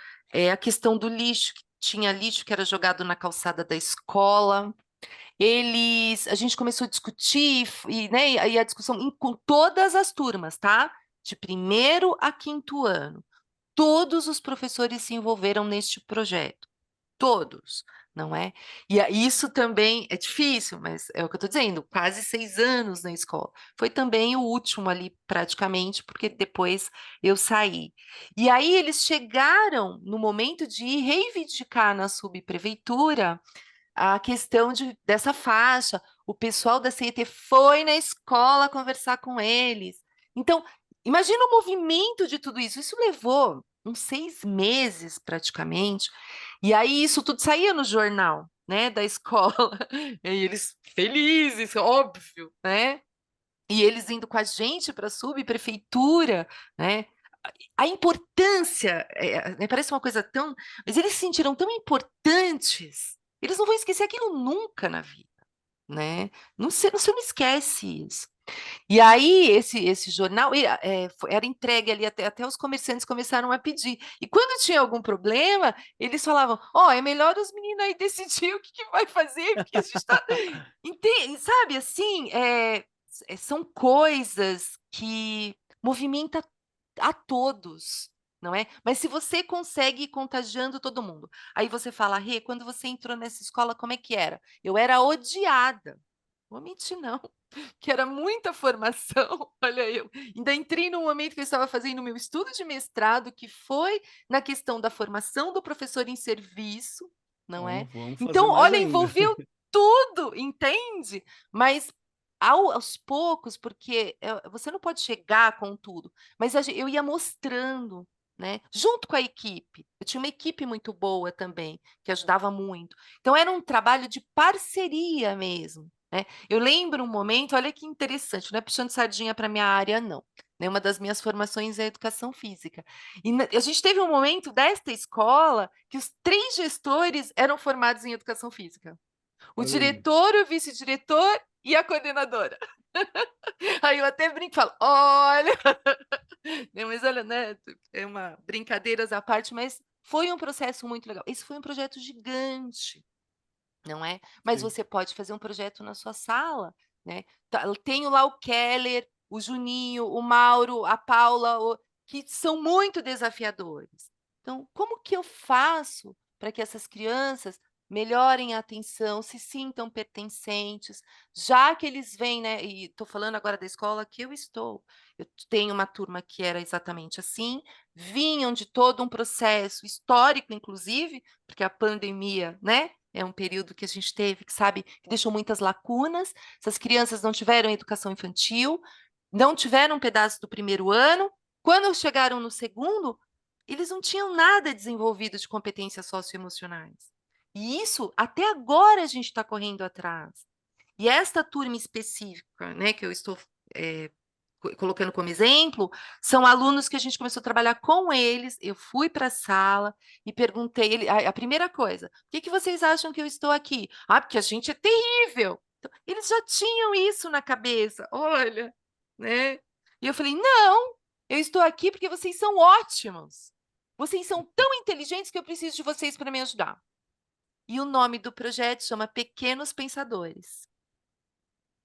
a questão do lixo, que tinha lixo que era jogado na calçada da escola. A gente começou a discutir, né, e a discussão com todas as turmas, tá? De 1º a 5º ano. Todos os professores se envolveram neste projeto. Todos, não é? E isso também é difícil, mas é o que eu estou dizendo, quase 6 anos na escola. Foi também o último ali, praticamente, porque depois eu saí. E aí eles chegaram no momento de reivindicar na subprefeitura a questão dessa faixa. O pessoal da CET foi na escola conversar com eles. Então, imagina o movimento de tudo isso. Isso levou uns 6 meses, praticamente. E aí isso tudo saía no jornal, né, da escola. E eles felizes, óbvio, né? E eles indo com a gente para a subprefeitura, né? A importância, parece uma coisa tão... Mas eles se sentiram tão importantes, eles não vão esquecer aquilo nunca na vida, né? Você não esquece isso. E aí, esse jornal era entregue ali, até os comerciantes começaram a pedir. E quando tinha algum problema, eles falavam, é melhor os meninos aí decidir o que vai fazer, porque a gente está... Sabe, assim, são coisas que movimentam a todos, não é? Mas se você consegue ir contagiando todo mundo, aí você fala, Rê, quando você entrou nessa escola, como é que era? Eu era odiada. Não vou mentir, não, que era muita formação. Olha, eu ainda entrei num momento que eu estava fazendo meu estudo de mestrado, que foi na questão da formação do professor em serviço, não é? Vamos fazer Então, mais olha, ainda. envolveu tudo, entende? Mas aos poucos, porque você não pode chegar com tudo, mas eu ia mostrando, né? Junto com a equipe. Eu tinha uma equipe muito boa também, que ajudava muito. Então, era um trabalho de parceria mesmo, né? Eu lembro um momento, olha que interessante, não é puxando sardinha para minha área, não. Né? Uma das minhas formações é educação física. E a gente teve um momento desta escola que os 3 gestores eram formados em educação física. O Olha aí. diretor, o vice-diretor e a coordenadora. Aí eu até brinco e falo, olha, mas olha, né, é uma brincadeiras à parte, mas foi um processo muito legal. Esse foi um projeto gigante, não é? Mas Sim. você pode fazer um projeto na sua sala, né? Tenho lá o Keller, o Juninho, o Mauro, a Paula, que são muito desafiadores. Então, como que eu faço para que essas crianças melhorem a atenção, se sintam pertencentes, já que eles vêm, né? E estou falando agora da escola que eu estou. Eu tenho uma turma que era exatamente assim, vinham de todo um processo histórico, inclusive, porque a pandemia, né? É um período que a gente teve, que sabe, que deixou muitas lacunas. Essas crianças não tiveram educação infantil, não tiveram um pedaço do 1º ano. Quando chegaram no 2º, eles não tinham nada desenvolvido de competências socioemocionais. E isso, até agora, a gente está correndo atrás. E esta turma específica, né, que eu estou colocando como exemplo, são alunos que a gente começou a trabalhar com eles. Eu fui para a sala e perguntei, a primeira coisa, por que vocês acham que eu estou aqui? Porque a gente é terrível. Então, eles já tinham isso na cabeça, olha, né? E eu falei, não, eu estou aqui porque vocês são ótimos. Vocês são tão inteligentes que eu preciso de vocês para me ajudar. E o nome do projeto chama Pequenos Pensadores,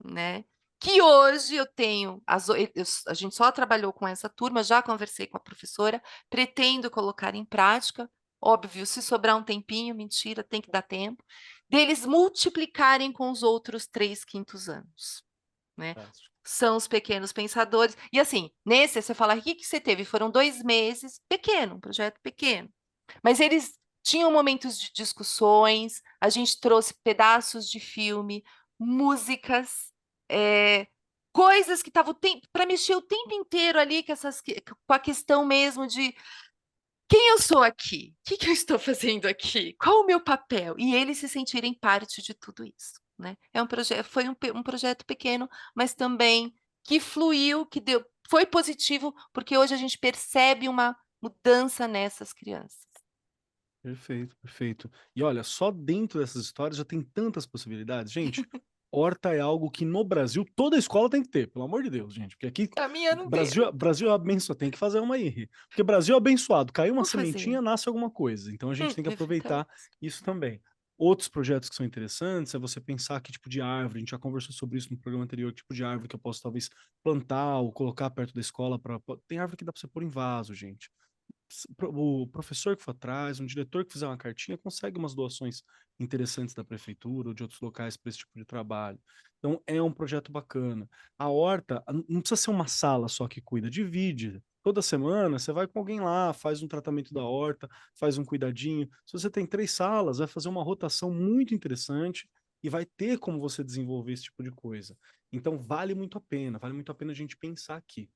né? Que hoje eu tenho, a gente só trabalhou com essa turma, já conversei com a professora, pretendo colocar em prática, óbvio, se sobrar um tempinho, mentira, tem que dar tempo, deles multiplicarem com os outros 3 quintos anos, né? são os pequenos pensadores. E assim, nesse você fala, o que você teve? Foram 2 meses, pequeno, um projeto pequeno. Mas eles tinham momentos de discussões, a gente trouxe pedaços de filme, músicas, coisas que estavam para mexer o tempo inteiro ali com a questão mesmo de quem eu sou aqui? O que eu estou fazendo aqui? Qual o meu papel? E eles se sentirem parte de tudo isso, né? Foi um projeto pequeno, mas também que fluiu, foi positivo, porque hoje a gente percebe uma mudança nessas crianças. Perfeito, perfeito. E olha, só dentro dessas histórias já tem tantas possibilidades. Gente, horta é algo que no Brasil toda escola tem que ter, pelo amor de Deus, gente. Porque aqui, A minha não Brasil, teve. Brasil é abençoado, tem que fazer uma aí. Porque Brasil é abençoado, caiu uma Vou fazer. sementinha, nasce alguma coisa. Então a gente tem que É aproveitar isso também. Outros projetos que são interessantes é você pensar que tipo de árvore, a gente já conversou sobre isso no programa anterior, que tipo de árvore que eu posso talvez plantar ou colocar perto da escola. Tem árvore que dá para você pôr em vaso, gente. O professor que for atrás, um diretor que fizer uma cartinha, consegue umas doações interessantes da prefeitura ou de outros locais para esse tipo de trabalho. Então, é um projeto bacana. A horta não precisa ser uma sala só que cuida, divide. Toda semana você vai com alguém lá, faz um tratamento da horta, faz um cuidadinho. Se você tem 3 salas, vai fazer uma rotação muito interessante e vai ter como você desenvolver esse tipo de coisa. Então, vale muito a pena a gente pensar aqui.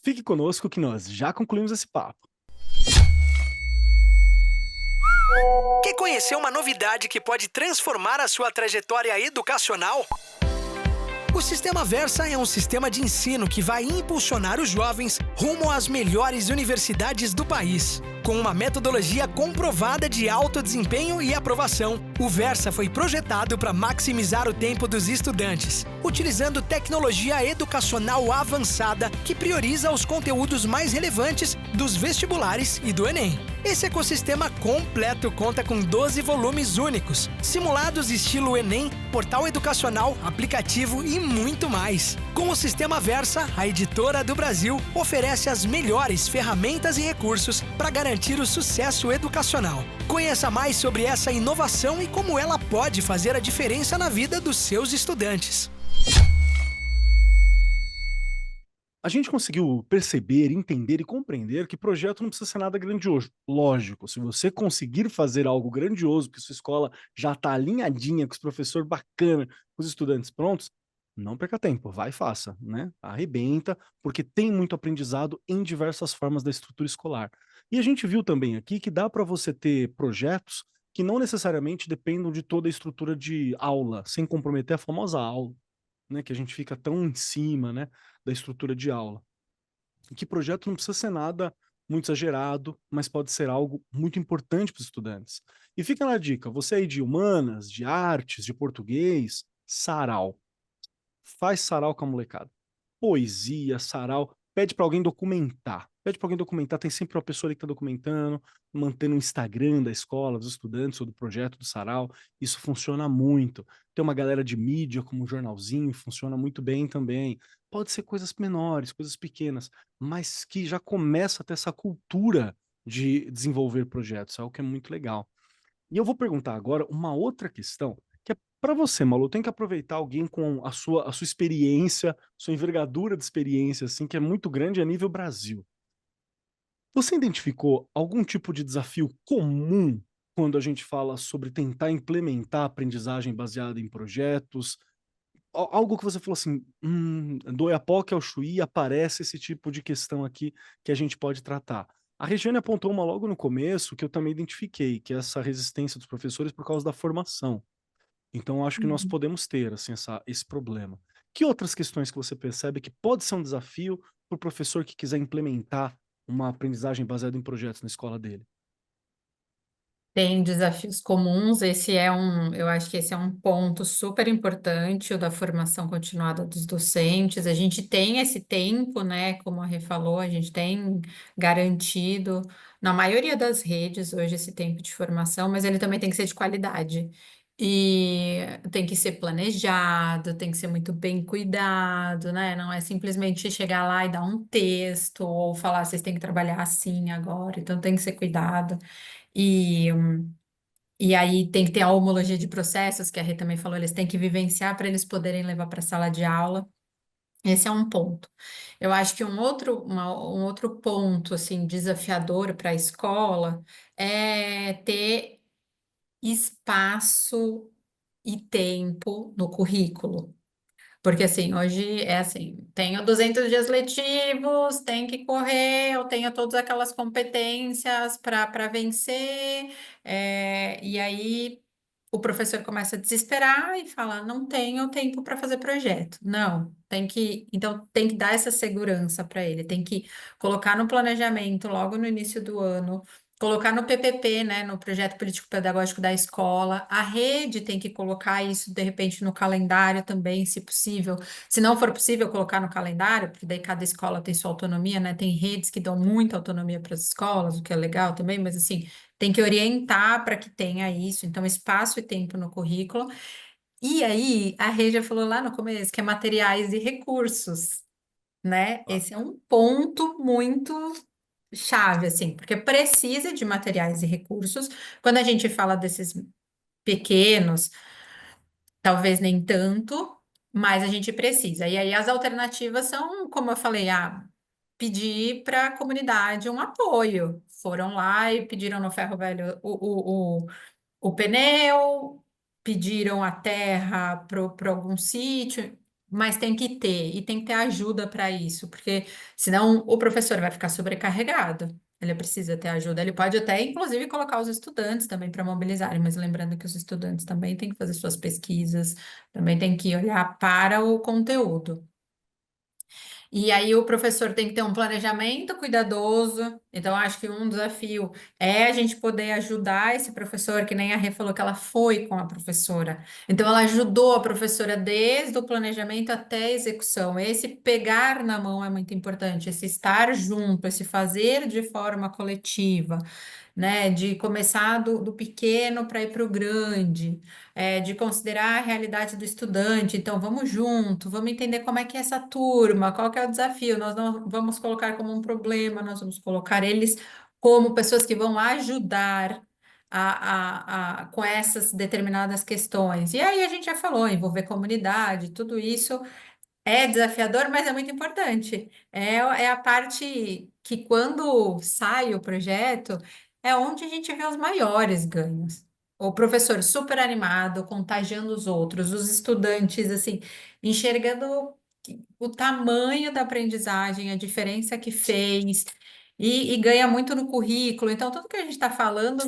Fique conosco que nós já concluímos esse papo. Quer conhecer uma novidade que pode transformar a sua trajetória educacional? O Sistema Versa é um sistema de ensino que vai impulsionar os jovens rumo às melhores universidades do país. Com uma metodologia comprovada de alto desempenho e aprovação, o Versa foi projetado para maximizar o tempo dos estudantes, utilizando tecnologia educacional avançada que prioriza os conteúdos mais relevantes dos vestibulares e do Enem. Esse ecossistema completo conta com 12 volumes únicos, simulados estilo Enem, portal educacional, aplicativo e muito mais. Com o Sistema Versa, a editora do Brasil oferece as melhores ferramentas e recursos para garantir o sucesso educacional. Conheça mais sobre essa inovação e como ela pode fazer a diferença na vida dos seus estudantes. A gente conseguiu perceber, entender e compreender que projeto não precisa ser nada grandioso. Lógico, se você conseguir fazer algo grandioso, que sua escola já está alinhadinha, com os professores bacana, com os estudantes prontos, não perca tempo, vai e faça, né? Arrebenta, porque tem muito aprendizado em diversas formas da estrutura escolar. E a gente viu também aqui que dá para você ter projetos que não necessariamente dependam de toda a estrutura de aula, sem comprometer a famosa aula, né? Que a gente fica tão em cima, né? Da estrutura de aula. E que projeto não precisa ser nada muito exagerado, mas pode ser algo muito importante para os estudantes. E fica na dica, você aí de humanas, de artes, de português, sarau. Faz sarau com a molecada. Poesia, sarau, pede para alguém documentar. Pede para alguém documentar, tem sempre uma pessoa ali que está documentando, mantendo o Instagram da escola, dos estudantes ou do projeto do sarau. Isso funciona muito. Tem uma galera de mídia, como um jornalzinho, funciona muito bem também. Pode ser coisas menores, coisas pequenas, mas que já começa a ter essa cultura de desenvolver projetos, é algo que é muito legal. E eu vou perguntar agora uma outra questão, que é para você, Malu, tem que aproveitar alguém com a sua experiência, sua envergadura de experiência, assim, que é muito grande a nível Brasil. Você identificou algum tipo de desafio comum quando a gente fala sobre tentar implementar aprendizagem baseada em projetos? Algo que você falou assim, do Oiapoque ao Chuí aparece esse tipo de questão aqui que a gente pode tratar. A Regiane apontou uma logo no começo que eu também identifiquei, que é essa resistência dos professores por causa da formação. Então, eu acho que nós Uhum. podemos ter assim, esse problema. Que outras questões que você percebe que pode ser um desafio para o professor que quiser implementar uma aprendizagem baseada em projetos na escola dele? Tem desafios comuns, eu acho que esse é um ponto super importante, o da formação continuada dos docentes. A gente tem esse tempo, né? Como a Rê falou, a gente tem garantido na maioria das redes hoje esse tempo de formação, mas ele também tem que ser de qualidade. E tem que ser planejado, tem que ser muito bem cuidado, né? Não é simplesmente chegar lá e dar um texto ou falar, vocês têm que trabalhar assim agora, então tem que ser cuidado. E, e aí tem que ter a homologia de processos, que a Rê também falou, eles têm que vivenciar para eles poderem levar para a sala de aula. Esse é um ponto. Eu acho que um outro ponto assim desafiador para a escola é ter espaço e tempo no currículo. Porque assim, hoje é assim, tenho 200 dias letivos, tenho que correr, eu tenho todas aquelas competências para vencer, e aí o professor começa a desesperar e fala, não tenho tempo para fazer projeto. Não, então tem que dar essa segurança para ele, tem que colocar no planejamento logo no início do ano. Colocar no PPP, né, no projeto político-pedagógico da escola. A rede tem que colocar isso, de repente, no calendário também, se possível. Se não for possível colocar no calendário, porque daí cada escola tem sua autonomia, né? Tem redes que dão muita autonomia para as escolas, o que é legal também, mas assim, tem que orientar para que tenha isso. Então, espaço e tempo no currículo. E aí, a Rê já falou lá no começo que é materiais e recursos, né? Tá. Esse é um ponto muito chave, assim, porque precisa de materiais e recursos. Quando a gente fala desses pequenos, talvez nem tanto, mas a gente precisa. E aí as alternativas são, como eu falei, pedir para a comunidade um apoio. Foram lá e pediram no Ferro Velho o pneu, pediram a terra para algum sítio, mas tem que ter, e tem que ter ajuda para isso, porque senão o professor vai ficar sobrecarregado. Ele precisa ter ajuda. Ele pode até, inclusive, colocar os estudantes também para mobilizarem, mas lembrando que os estudantes também têm que fazer suas pesquisas, também têm que olhar para o conteúdo. E aí o professor tem que ter um planejamento cuidadoso. Então, acho que um desafio é a gente poder ajudar esse professor, que nem a Rê falou que ela foi com a professora. Então, ela ajudou a professora desde o planejamento até a execução. Esse pegar na mão é muito importante, esse estar junto, esse fazer de forma coletiva, né? De começar do pequeno para ir para o grande, de considerar a realidade do estudante. Então, vamos junto, vamos entender como é que é essa turma, qual que é o desafio. Nós não vamos colocar como um problema, nós vamos colocar eles como pessoas que vão ajudar com essas determinadas questões. E aí a gente já falou, envolver comunidade, tudo isso é desafiador, mas é muito importante. É a parte que, quando sai o projeto, é onde a gente vê os maiores ganhos. O professor super animado, contagiando os outros, os estudantes, assim, enxergando o tamanho da aprendizagem, a diferença que fez, e ganha muito no currículo. Então, tudo que a gente está falando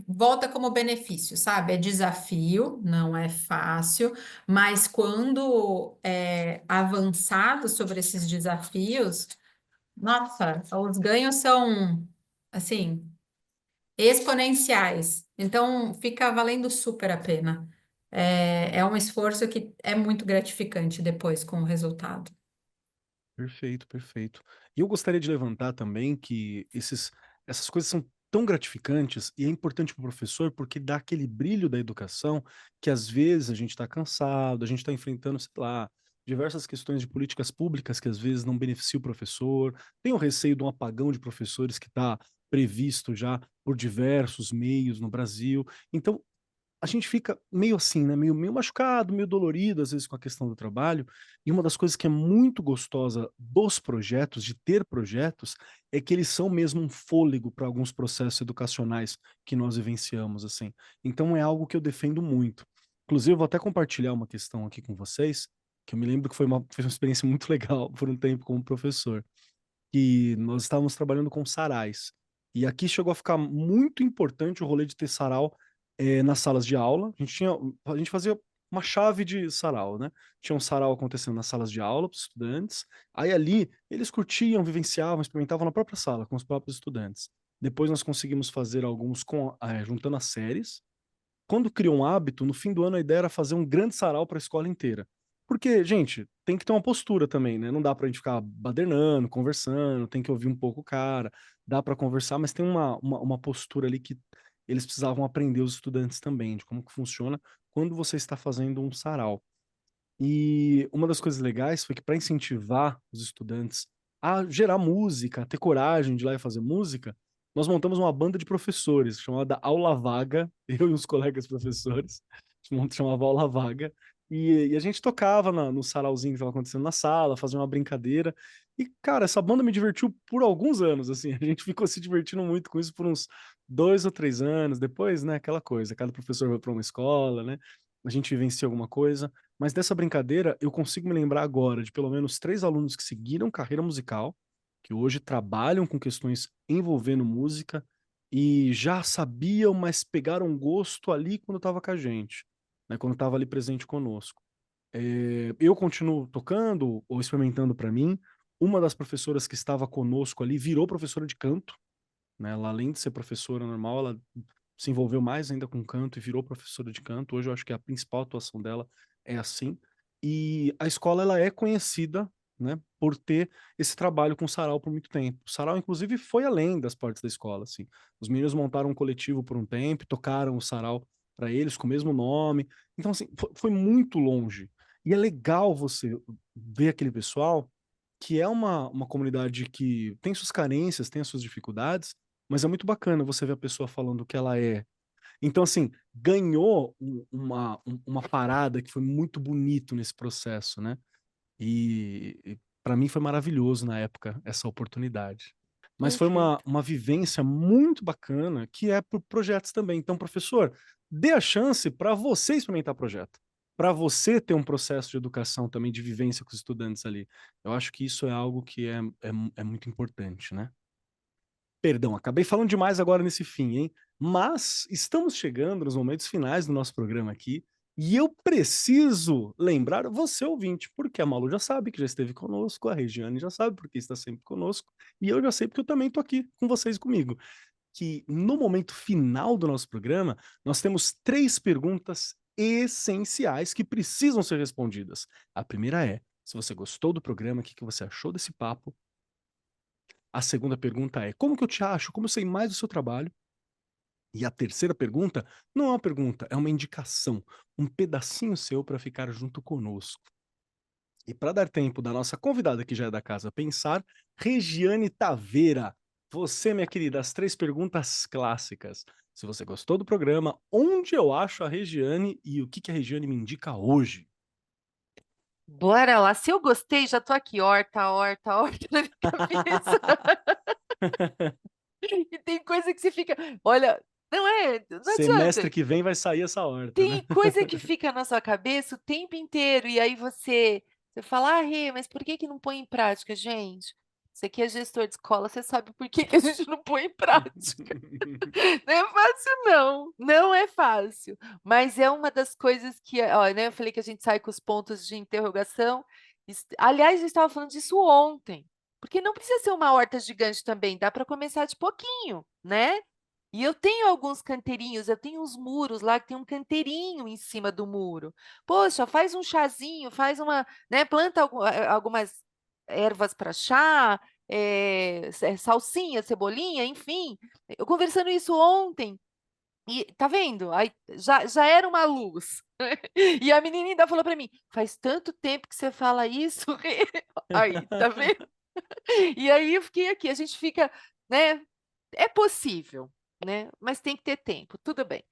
volta como benefício, sabe? É desafio, não é fácil, mas quando é avançado sobre esses desafios, nossa, os ganhos são assim exponenciais. Então fica valendo super a pena. É um esforço que é muito gratificante depois com o resultado. Perfeito, perfeito. E eu gostaria de levantar também que essas coisas são tão gratificantes e é importante para o professor porque dá aquele brilho da educação que às vezes a gente está cansado, a gente está enfrentando, sei lá, diversas questões de políticas públicas que às vezes não beneficiam o professor, tem o receio de um apagão de professores que está previsto já por diversos meios no Brasil. Então, a gente fica meio assim, né? Meio machucado, meio dolorido, às vezes, com a questão do trabalho. E uma das coisas que é muito gostosa dos projetos, de ter projetos, é que eles são mesmo um fôlego para alguns processos educacionais que nós vivenciamos, assim. Então é algo que eu defendo muito. Inclusive, eu vou até compartilhar uma questão aqui com vocês, que eu me lembro que foi uma experiência muito legal por um tempo como professor, que nós estávamos trabalhando com sarais. E aqui chegou a ficar muito importante o rolê de ter sarau nas salas de aula. A gente fazia uma chave de sarau, né? Tinha um sarau acontecendo nas salas de aula para os estudantes. Aí ali eles curtiam, vivenciavam, experimentavam na própria sala com os próprios estudantes. Depois nós conseguimos fazer alguns juntando as séries. Quando criou um hábito, no fim do ano a ideia era fazer um grande sarau para a escola inteira. Porque, gente, tem que ter uma postura também, né? Não dá pra gente ficar badernando, conversando, tem que ouvir um pouco o cara, dá pra conversar, mas tem uma postura ali que eles precisavam aprender, os estudantes também, de como que funciona quando você está fazendo um sarau. E uma das coisas legais foi que para incentivar os estudantes a gerar música, a ter coragem de ir lá e fazer música, nós montamos uma banda de professores chamada Aula Vaga, eu e os colegas professores, chamava Aula Vaga, E a gente tocava no sarauzinho que estava acontecendo na sala, fazia uma brincadeira. E, cara, essa banda me divertiu por alguns anos, assim. A gente ficou se divertindo muito com isso por uns 2 ou 3 anos. Depois, né, aquela coisa, cada professor vai para uma escola, né? A gente vivencia alguma coisa. Mas dessa brincadeira, eu consigo me lembrar agora de pelo menos 3 alunos que seguiram carreira musical, que hoje trabalham com questões envolvendo música e já sabiam, mas pegaram gosto ali quando estava com a gente, né, quando estava ali presente conosco. Eu continuo tocando ou experimentando para mim. Uma das professoras que estava conosco ali virou professora de canto, né? Ela, além de ser professora normal, ela se envolveu mais ainda com canto e virou professora de canto. Hoje eu acho que a principal atuação dela é assim. E a escola ela é conhecida, né, por ter esse trabalho com sarau por muito tempo. O sarau, inclusive, foi além das portas da escola, assim. Os meninos montaram um coletivo por um tempo, tocaram o sarau para eles com o mesmo nome. Então, assim, foi muito longe. E é legal você ver aquele pessoal que é uma comunidade que tem suas carências, tem as suas dificuldades, mas é muito bacana você ver a pessoa falando o que ela é. Então, assim, ganhou uma parada que foi muito bonito nesse processo, né? E para mim foi maravilhoso na época essa oportunidade. Mas foi Perfeito. uma vivência muito bacana que é por projetos também. Então, professor, dê a chance para você experimentar projeto, para você ter um processo de educação também, de vivência com os estudantes ali. Eu acho que isso é algo que é muito importante, né? Perdão, acabei falando demais agora nesse fim, hein? Mas estamos chegando nos momentos finais do nosso programa aqui e eu preciso lembrar você, ouvinte, porque a Malu já sabe que já esteve conosco, a Regiane já sabe porque está sempre conosco e eu já sei porque eu também estou aqui com vocês e comigo. Que no momento final do nosso programa, nós temos 3 perguntas essenciais que precisam ser respondidas. A primeira é: se você gostou do programa, o que você achou desse papo? A segunda pergunta é: como que eu te acho? Como eu sei mais do seu trabalho? E a terceira pergunta não é uma pergunta, é uma indicação, um pedacinho seu para ficar junto conosco. E para dar tempo da nossa convidada que já é da casa pensar, Regiane Taveira. Você, minha querida, as 3 perguntas clássicas. Se você gostou do programa, onde eu acho a Regiane e o que a Regiane me indica hoje? Bora lá. Se eu gostei, já tô aqui, horta, horta, horta na minha cabeça. E tem coisa que você fica, olha, não Semestre adianta. que vem vai sair essa horta, né? Tem coisa que fica na sua cabeça o tempo inteiro, e aí você fala: "Ah, Rê, mas por que que não põe em prática?" Gente, você que é gestor de escola, você sabe por que que a gente não põe em prática. Não é fácil não, não é fácil, mas é uma das coisas que, ó, né, eu falei que a gente sai com os pontos de interrogação, aliás, a gente estava falando disso ontem, porque não precisa ser uma horta gigante também, dá para começar de pouquinho, né. E eu tenho alguns canteirinhos, eu tenho uns muros lá que tem um canteirinho em cima do muro. Poxa, faz um chazinho, faz uma, né, planta algumas ervas para chá, salsinha, cebolinha, enfim. Eu conversando isso ontem, e tá vendo? Aí já era uma luz. E a menina ainda falou para mim: "Faz tanto tempo que você fala isso, Rê". Aí, tá vendo? E aí eu fiquei aqui, a gente fica, né, é possível, né, mas tem que ter tempo, tudo bem.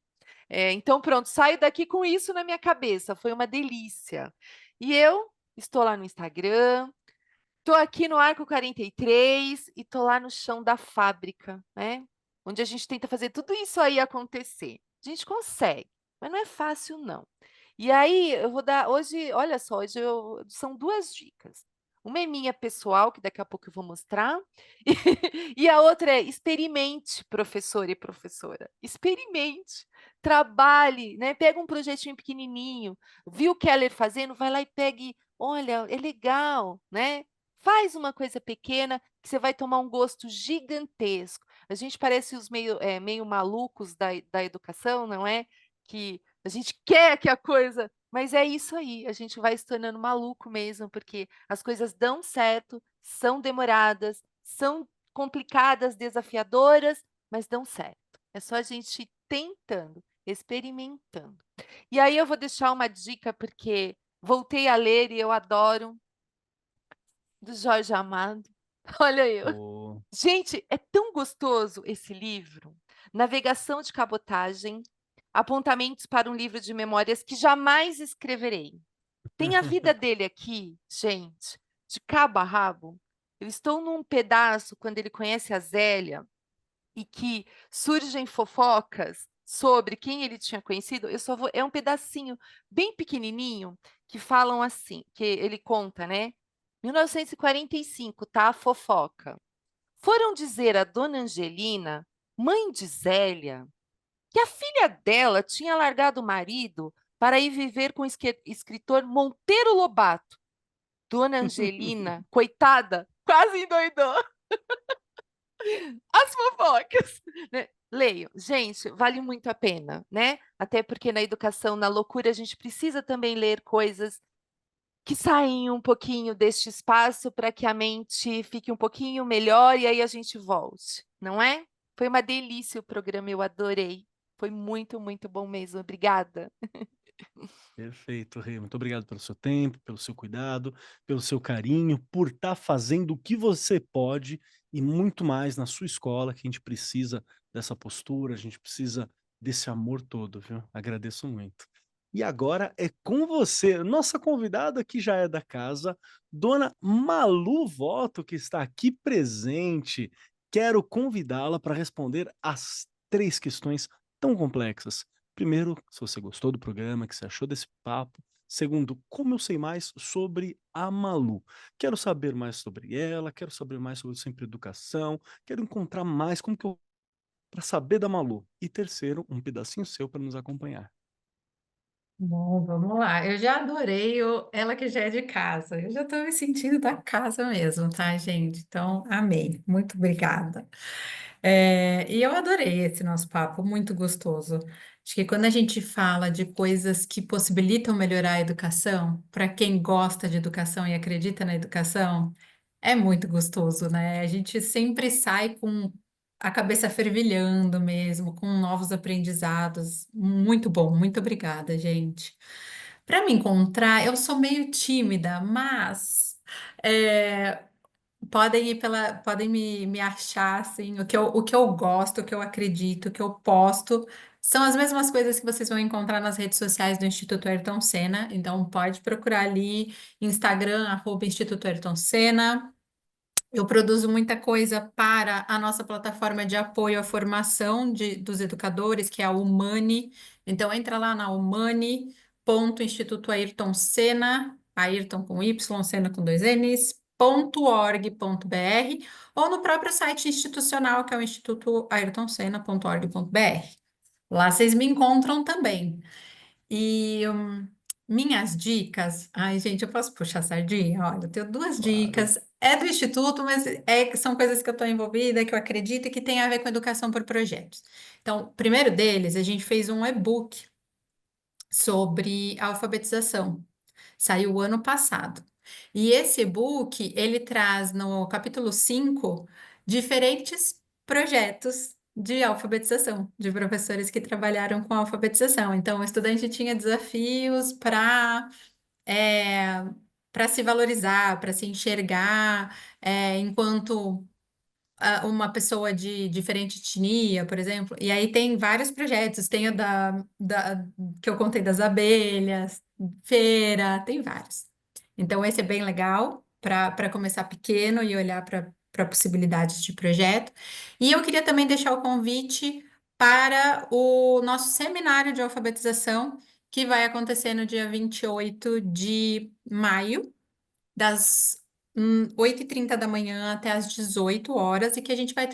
Então pronto, saio daqui com isso na minha cabeça, foi uma delícia. E eu estou lá no Instagram, estou aqui no Arco 43 e estou lá no chão da fábrica, né, onde a gente tenta fazer tudo isso aí acontecer. A gente consegue, mas não é fácil não. E aí eu vou dar hoje, olha só, hoje são 2 dicas. Uma é minha pessoal, que daqui a pouco eu vou mostrar, e a outra é: experimente, professor e professora, experimente, trabalhe, né, pega um projetinho pequenininho, viu o Keller fazendo, vai lá e pegue, olha, é legal, né, faz uma coisa pequena que você vai tomar um gosto gigantesco. A gente parece os meio malucos da educação, não é, que a gente quer que a coisa, mas é isso aí, a gente vai se tornando maluco mesmo, porque as coisas dão certo, são demoradas, são complicadas, desafiadoras, mas dão certo. É só a gente ir tentando, experimentando. E aí eu vou deixar uma dica, porque voltei a ler e eu adoro, do Jorge Amado. Olha eu. Oh, Gente, é tão gostoso esse livro. Navegação de cabotagem, apontamentos para um livro de memórias que jamais escreverei. Tem a vida dele aqui, gente, de cabo a rabo. Eu estou num pedaço quando ele conhece a Zélia e que surgem fofocas sobre quem ele tinha conhecido. Eu só vou, é um pedacinho bem pequenininho que falam assim, que ele conta, né? 1945, tá? A fofoca. Foram dizer a dona Angelina, mãe de Zélia, que a filha dela tinha largado o marido para ir viver com o escritor Monteiro Lobato. Dona Angelina, coitada, quase endoidou. As fofocas, né? Leiam. Gente, vale muito a pena, né? Até porque na educação, na loucura, a gente precisa também ler coisas que saem um pouquinho deste espaço para que a mente fique um pouquinho melhor e aí a gente volte, não é? Foi uma delícia o programa, eu adorei. Foi muito, muito bom mesmo. Obrigada. Perfeito, Rê. Muito obrigado pelo seu tempo, pelo seu cuidado, pelo seu carinho, por estar fazendo o que você pode e muito mais na sua escola, que a gente precisa dessa postura, a gente precisa desse amor todo, viu? Agradeço muito. E agora é com você, nossa convidada que já é da casa, Dona Malu Voto, que está aqui presente. Quero convidá-la para responder as 3 questões tão complexas. Primeiro, se você gostou do programa, o que você achou desse papo. Segundo, como eu sei mais sobre a Malu. Quero saber mais sobre ela, quero saber mais sobre Sempre Educação, quero encontrar mais como que eu para saber da Malu. E terceiro, um pedacinho seu para nos acompanhar. Bom, vamos lá. Eu já adorei ela que já é de casa. Eu já estou me sentindo da casa mesmo, tá, gente? Então, amei. Muito obrigada. E eu adorei esse nosso papo, muito gostoso. Acho que quando a gente fala de coisas que possibilitam melhorar a educação, para quem gosta de educação e acredita na educação, é muito gostoso, né? A gente sempre sai com a cabeça fervilhando mesmo, com novos aprendizados. Muito bom, muito obrigada, gente. Para me encontrar, eu sou meio tímida, mas é, podem me achar assim, o que eu gosto, o que eu acredito, o que eu posto. São as mesmas coisas que vocês vão encontrar nas redes sociais do Instituto Ayrton Senna. Então, pode procurar ali, Instagram, @Instituto Ayrton Senna. Eu produzo muita coisa para a nossa plataforma de apoio à formação dos educadores, que é a Humani. Então, entra lá na humani.instituto Ayrton Senna, Ayrton com Y, Senna com 2 N's, .org.br, ou no próprio site institucional, que é o institutoayrtonsenna.org.br. Lá vocês me encontram também. E minhas dicas, ai, gente, eu posso puxar a sardinha? Olha, eu tenho 2 Claro. dicas. É do Instituto, mas são coisas que eu estou envolvida, que eu acredito e que tem a ver com educação por projetos. Então, o primeiro deles, a gente fez um e-book sobre alfabetização. Saiu o ano passado. E esse e-book, ele traz no capítulo 5 diferentes projetos de alfabetização, de professores que trabalharam com alfabetização. Então, o estudante tinha desafios para se valorizar, para se enxergar, enquanto uma pessoa de diferente etnia, por exemplo. E aí tem vários projetos, tem o que eu contei das abelhas, feira, tem vários. Então, esse é bem legal para começar pequeno e olhar para possibilidades de projeto. E eu queria também deixar o convite para o nosso seminário de alfabetização, que vai acontecer no dia 28 de maio, das 8h30 da manhã até as 18 horas, e que a gente vai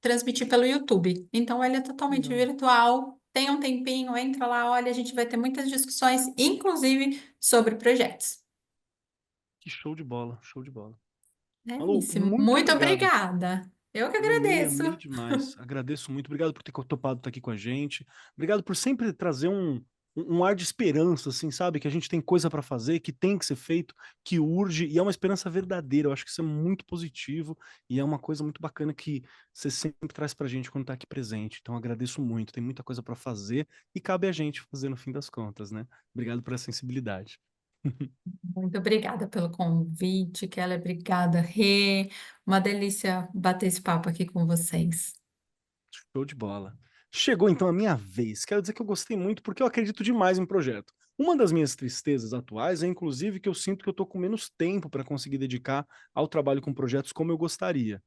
transmitir pelo YouTube. Então, ele é totalmente Legal. virtual. Tem um tempinho, entra lá, olha, a gente vai ter muitas discussões, inclusive sobre projetos. Que show de bola, show de bola. É Malu, isso. muito Muito obrigado. obrigada. Eu que Amei, agradeço. amei demais. Agradeço muito. Obrigado por ter topado estar aqui com a gente. Obrigado por sempre trazer um ar de esperança, assim, sabe? Que a gente tem coisa para fazer, que tem que ser feito, que urge, e é uma esperança verdadeira. Eu acho que isso é muito positivo e é uma coisa muito bacana que você sempre traz pra gente quando tá aqui presente. Então, agradeço muito. Tem muita coisa para fazer e cabe a gente fazer no fim das contas, né? Obrigado por essa sensibilidade. Muito obrigada pelo convite, Kelly. Obrigada, Rê. Uma delícia bater esse papo aqui com vocês. Show de bola. Chegou então a minha vez. Quero dizer que eu gostei muito porque eu acredito demais em projeto. Uma das minhas tristezas atuais é, inclusive, que eu sinto que eu estou com menos tempo para conseguir dedicar ao trabalho com projetos como eu gostaria.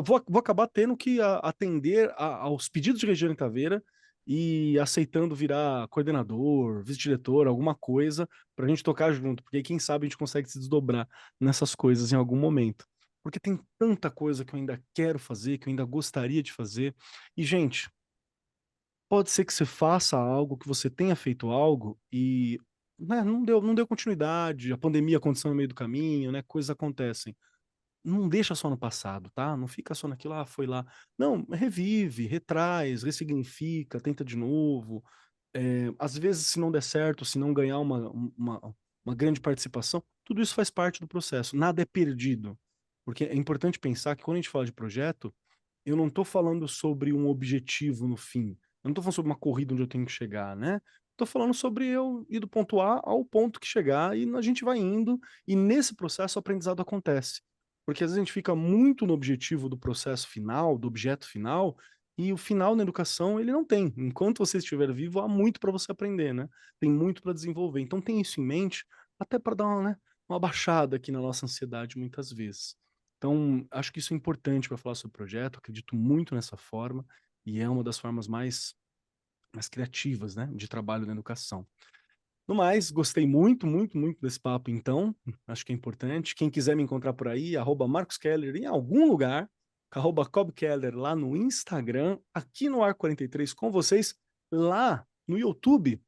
Vou acabar tendo que atender aos pedidos de Regiane Caveira e aceitando virar coordenador, vice-diretor, alguma coisa, para a gente tocar junto, porque aí, quem sabe a gente consegue se desdobrar nessas coisas em algum momento. Porque tem tanta coisa que eu ainda quero fazer, que eu ainda gostaria de fazer. E, gente, pode ser que você faça algo, que você tenha feito algo e, né, não deu continuidade, a pandemia aconteceu no meio do caminho, né, coisas acontecem. Não deixa só no passado, tá? Não fica só naquilo, foi lá. Não, revive, retraz, ressignifica, tenta de novo. Às vezes, se não der certo, se não ganhar uma grande participação, tudo isso faz parte do processo. Nada é perdido. Porque é importante pensar que quando a gente fala de projeto, eu não estou falando sobre um objetivo no fim. Eu não estou falando sobre uma corrida onde eu tenho que chegar, né? Estou falando sobre eu ir do ponto A ao ponto que chegar e a gente vai indo, e nesse processo o aprendizado acontece. Porque às vezes a gente fica muito no objetivo do processo final, do objeto final, e o final na educação ele não tem. Enquanto você estiver vivo, há muito para você aprender, né? Tem muito para desenvolver. Então tem isso em mente, até para dar uma baixada aqui na nossa ansiedade muitas vezes. Então, acho que isso é importante para falar sobre o projeto, acredito muito nessa forma, e é uma das formas mais criativas, né, de trabalho na educação. No mais, gostei muito, muito, muito desse papo, então, acho que é importante. Quem quiser me encontrar por aí, @MarcosKeller em algum lugar, @CobKeller lá no Instagram, aqui no Arco 43 com vocês, lá no YouTube.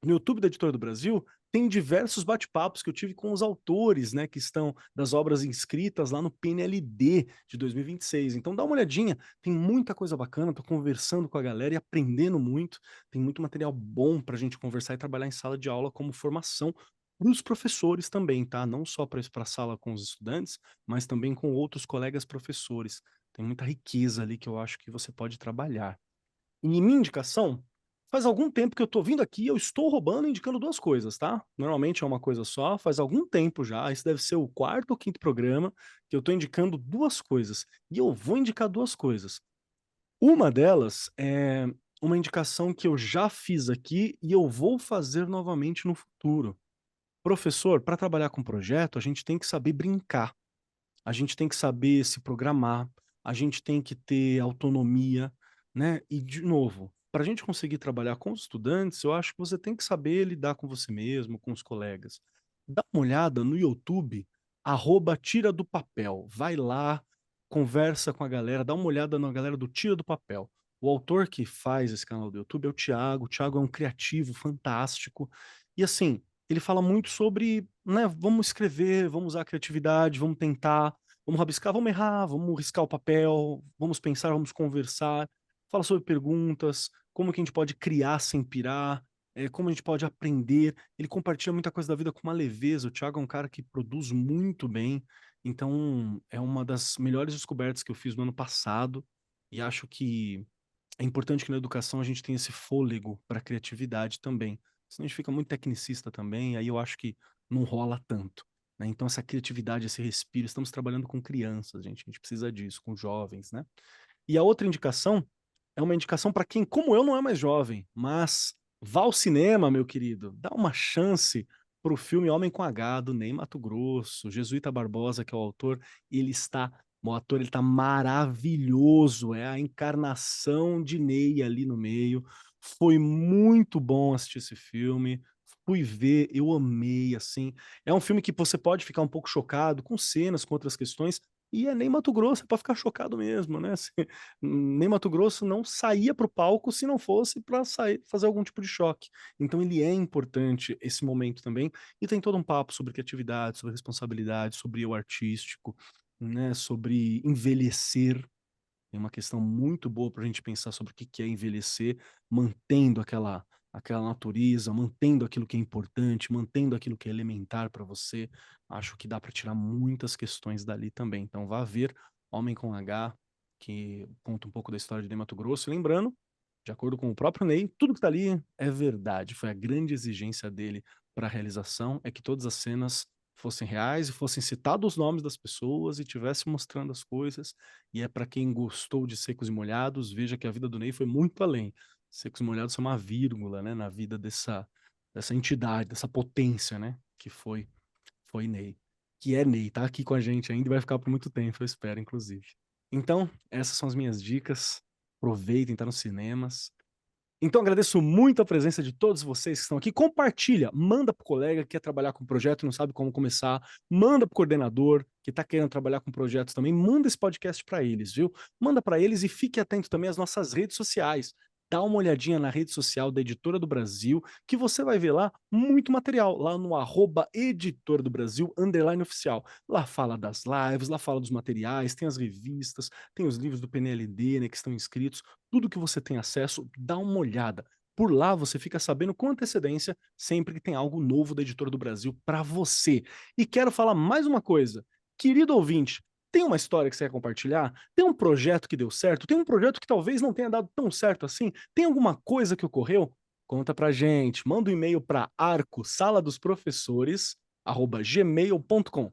No YouTube da Editora do Brasil, tem diversos bate-papos que eu tive com os autores, né, que estão das obras inscritas lá no PNLD de 2026. Então dá uma olhadinha, tem muita coisa bacana, tô conversando com a galera e aprendendo muito. Tem muito material bom para a gente conversar e trabalhar em sala de aula como formação para os professores também, tá? Não só para a sala com os estudantes, mas também com outros colegas professores. Tem muita riqueza ali que eu acho que você pode trabalhar. E minha indicação, faz algum tempo que eu tô vindo aqui, eu estou roubando e indicando duas coisas, tá? Normalmente é uma coisa só, faz algum tempo já, esse deve ser o quarto ou quinto programa que eu tô indicando duas coisas. E eu vou indicar duas coisas. Uma delas é uma indicação que eu já fiz aqui e eu vou fazer novamente no futuro. Professor, para trabalhar com projeto, a gente tem que saber brincar, a gente tem que saber se programar, a gente tem que ter autonomia, né? E, de novo, para a gente conseguir trabalhar com os estudantes, eu acho que você tem que saber lidar com você mesmo, com os colegas. Dá uma olhada no YouTube, @Tira do Papel. Vai lá, conversa com a galera, dá uma olhada na galera do Tira do Papel. O autor que faz esse canal do YouTube é o Thiago. O Thiago é um criativo fantástico. E assim, ele fala muito sobre, né, vamos escrever, vamos usar a criatividade, vamos tentar, vamos rabiscar, vamos errar, vamos riscar o papel, vamos pensar, vamos conversar. Fala sobre perguntas, como que a gente pode criar sem pirar, como a gente pode aprender. Ele compartilha muita coisa da vida com uma leveza. O Thiago é um cara que produz muito bem, então é uma das melhores descobertas que eu fiz no ano passado, e acho que é importante que na educação a gente tenha esse fôlego para criatividade também. Senão a gente fica muito tecnicista também, aí eu acho que não rola tanto, né? Então essa criatividade, esse respiro, estamos trabalhando com crianças, a gente precisa disso, com jovens, né? E a outra indicação é uma indicação para quem, como eu, não é mais jovem, mas vá ao cinema, meu querido, dá uma chance para o filme Homem com H, do Ney Matogrosso. Jesuíta Barbosa, que é o autor, ele está, o ator, ele está maravilhoso, é a encarnação de Ney ali no meio. Foi muito bom assistir esse filme. Fui ver, eu amei, assim. É um filme que você pode ficar um pouco chocado com cenas, com outras questões, e é nem Mato Grosso, é para ficar chocado mesmo, né? Assim, nem Mato Grosso não saía para o palco se não fosse para sair, fazer algum tipo de choque. Então ele é importante esse momento também, e tem todo um papo sobre criatividade, sobre responsabilidade, sobre o artístico, né? Sobre envelhecer. É uma questão muito boa para a gente pensar sobre o que é envelhecer, mantendo aquela natureza, mantendo aquilo que é importante, mantendo aquilo que é elementar para você. Acho que dá para tirar muitas questões dali também. Então vá ver Homem com H, que conta um pouco da história de Ney Matogrosso. E lembrando, de acordo com o próprio Ney, tudo que está ali é verdade. Foi a grande exigência dele para a realização, é que todas as cenas fossem reais e fossem citados os nomes das pessoas e tivesse mostrando as coisas. E é para quem gostou de Secos e Molhados, veja que a vida do Ney foi muito além. Secos e Molhados é uma vírgula, né, na vida dessa entidade, dessa potência, né? Que foi Ney. Que é Ney, tá aqui com a gente ainda e vai ficar por muito tempo, eu espero, inclusive. Então, essas são as minhas dicas. Aproveitem, tá nos cinemas. Então, agradeço muito a presença de todos vocês que estão aqui. Compartilha, manda pro colega que quer trabalhar com projeto e não sabe como começar. Manda pro coordenador que tá querendo trabalhar com projetos também. Manda esse podcast para eles, viu? Manda para eles e fique atento também às nossas redes sociais. Dá uma olhadinha na rede social da Editora do Brasil, que você vai ver lá muito material, lá no @Editora do Brasil _oficial. Lá fala das lives, lá fala dos materiais, tem as revistas, tem os livros do PNLD, né, que estão inscritos. Tudo que você tem acesso, dá uma olhada. Por lá você fica sabendo com antecedência sempre que tem algo novo da Editora do Brasil para você. E quero falar mais uma coisa. Querido ouvinte, tem uma história que você quer compartilhar? Tem um projeto que deu certo? Tem um projeto que talvez não tenha dado tão certo assim? Tem alguma coisa que ocorreu? Conta pra gente. Manda um e-mail para arcosalaDosProfessores@gmail.com.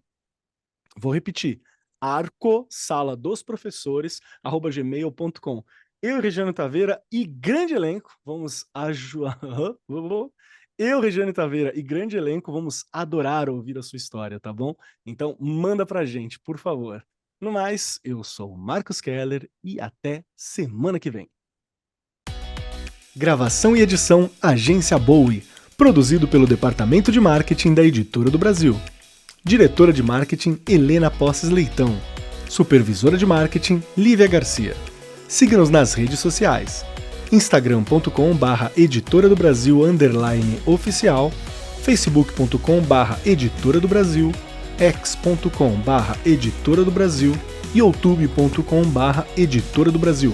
Vou repetir. arcosalaDosProfessores@gmail.com. Eu, Regiane Taveira e grande elenco, vamos Eu, Regiane Taveira e grande elenco, vamos adorar ouvir a sua história, tá bom? Então, manda pra gente, por favor. No mais, eu sou o Marcos Keller e até semana que vem. Gravação e edição Agência Bowie, produzido pelo Departamento de Marketing da Editora do Brasil. Diretora de Marketing, Helena Posses Leitão. Supervisora de Marketing, Lívia Garcia. Siga-nos nas redes sociais. instagram.com/editora do Brasil _oficial, facebook.com/editora do Brasil, x.com/editora do Brasil e youtube.com/editora do Brasil.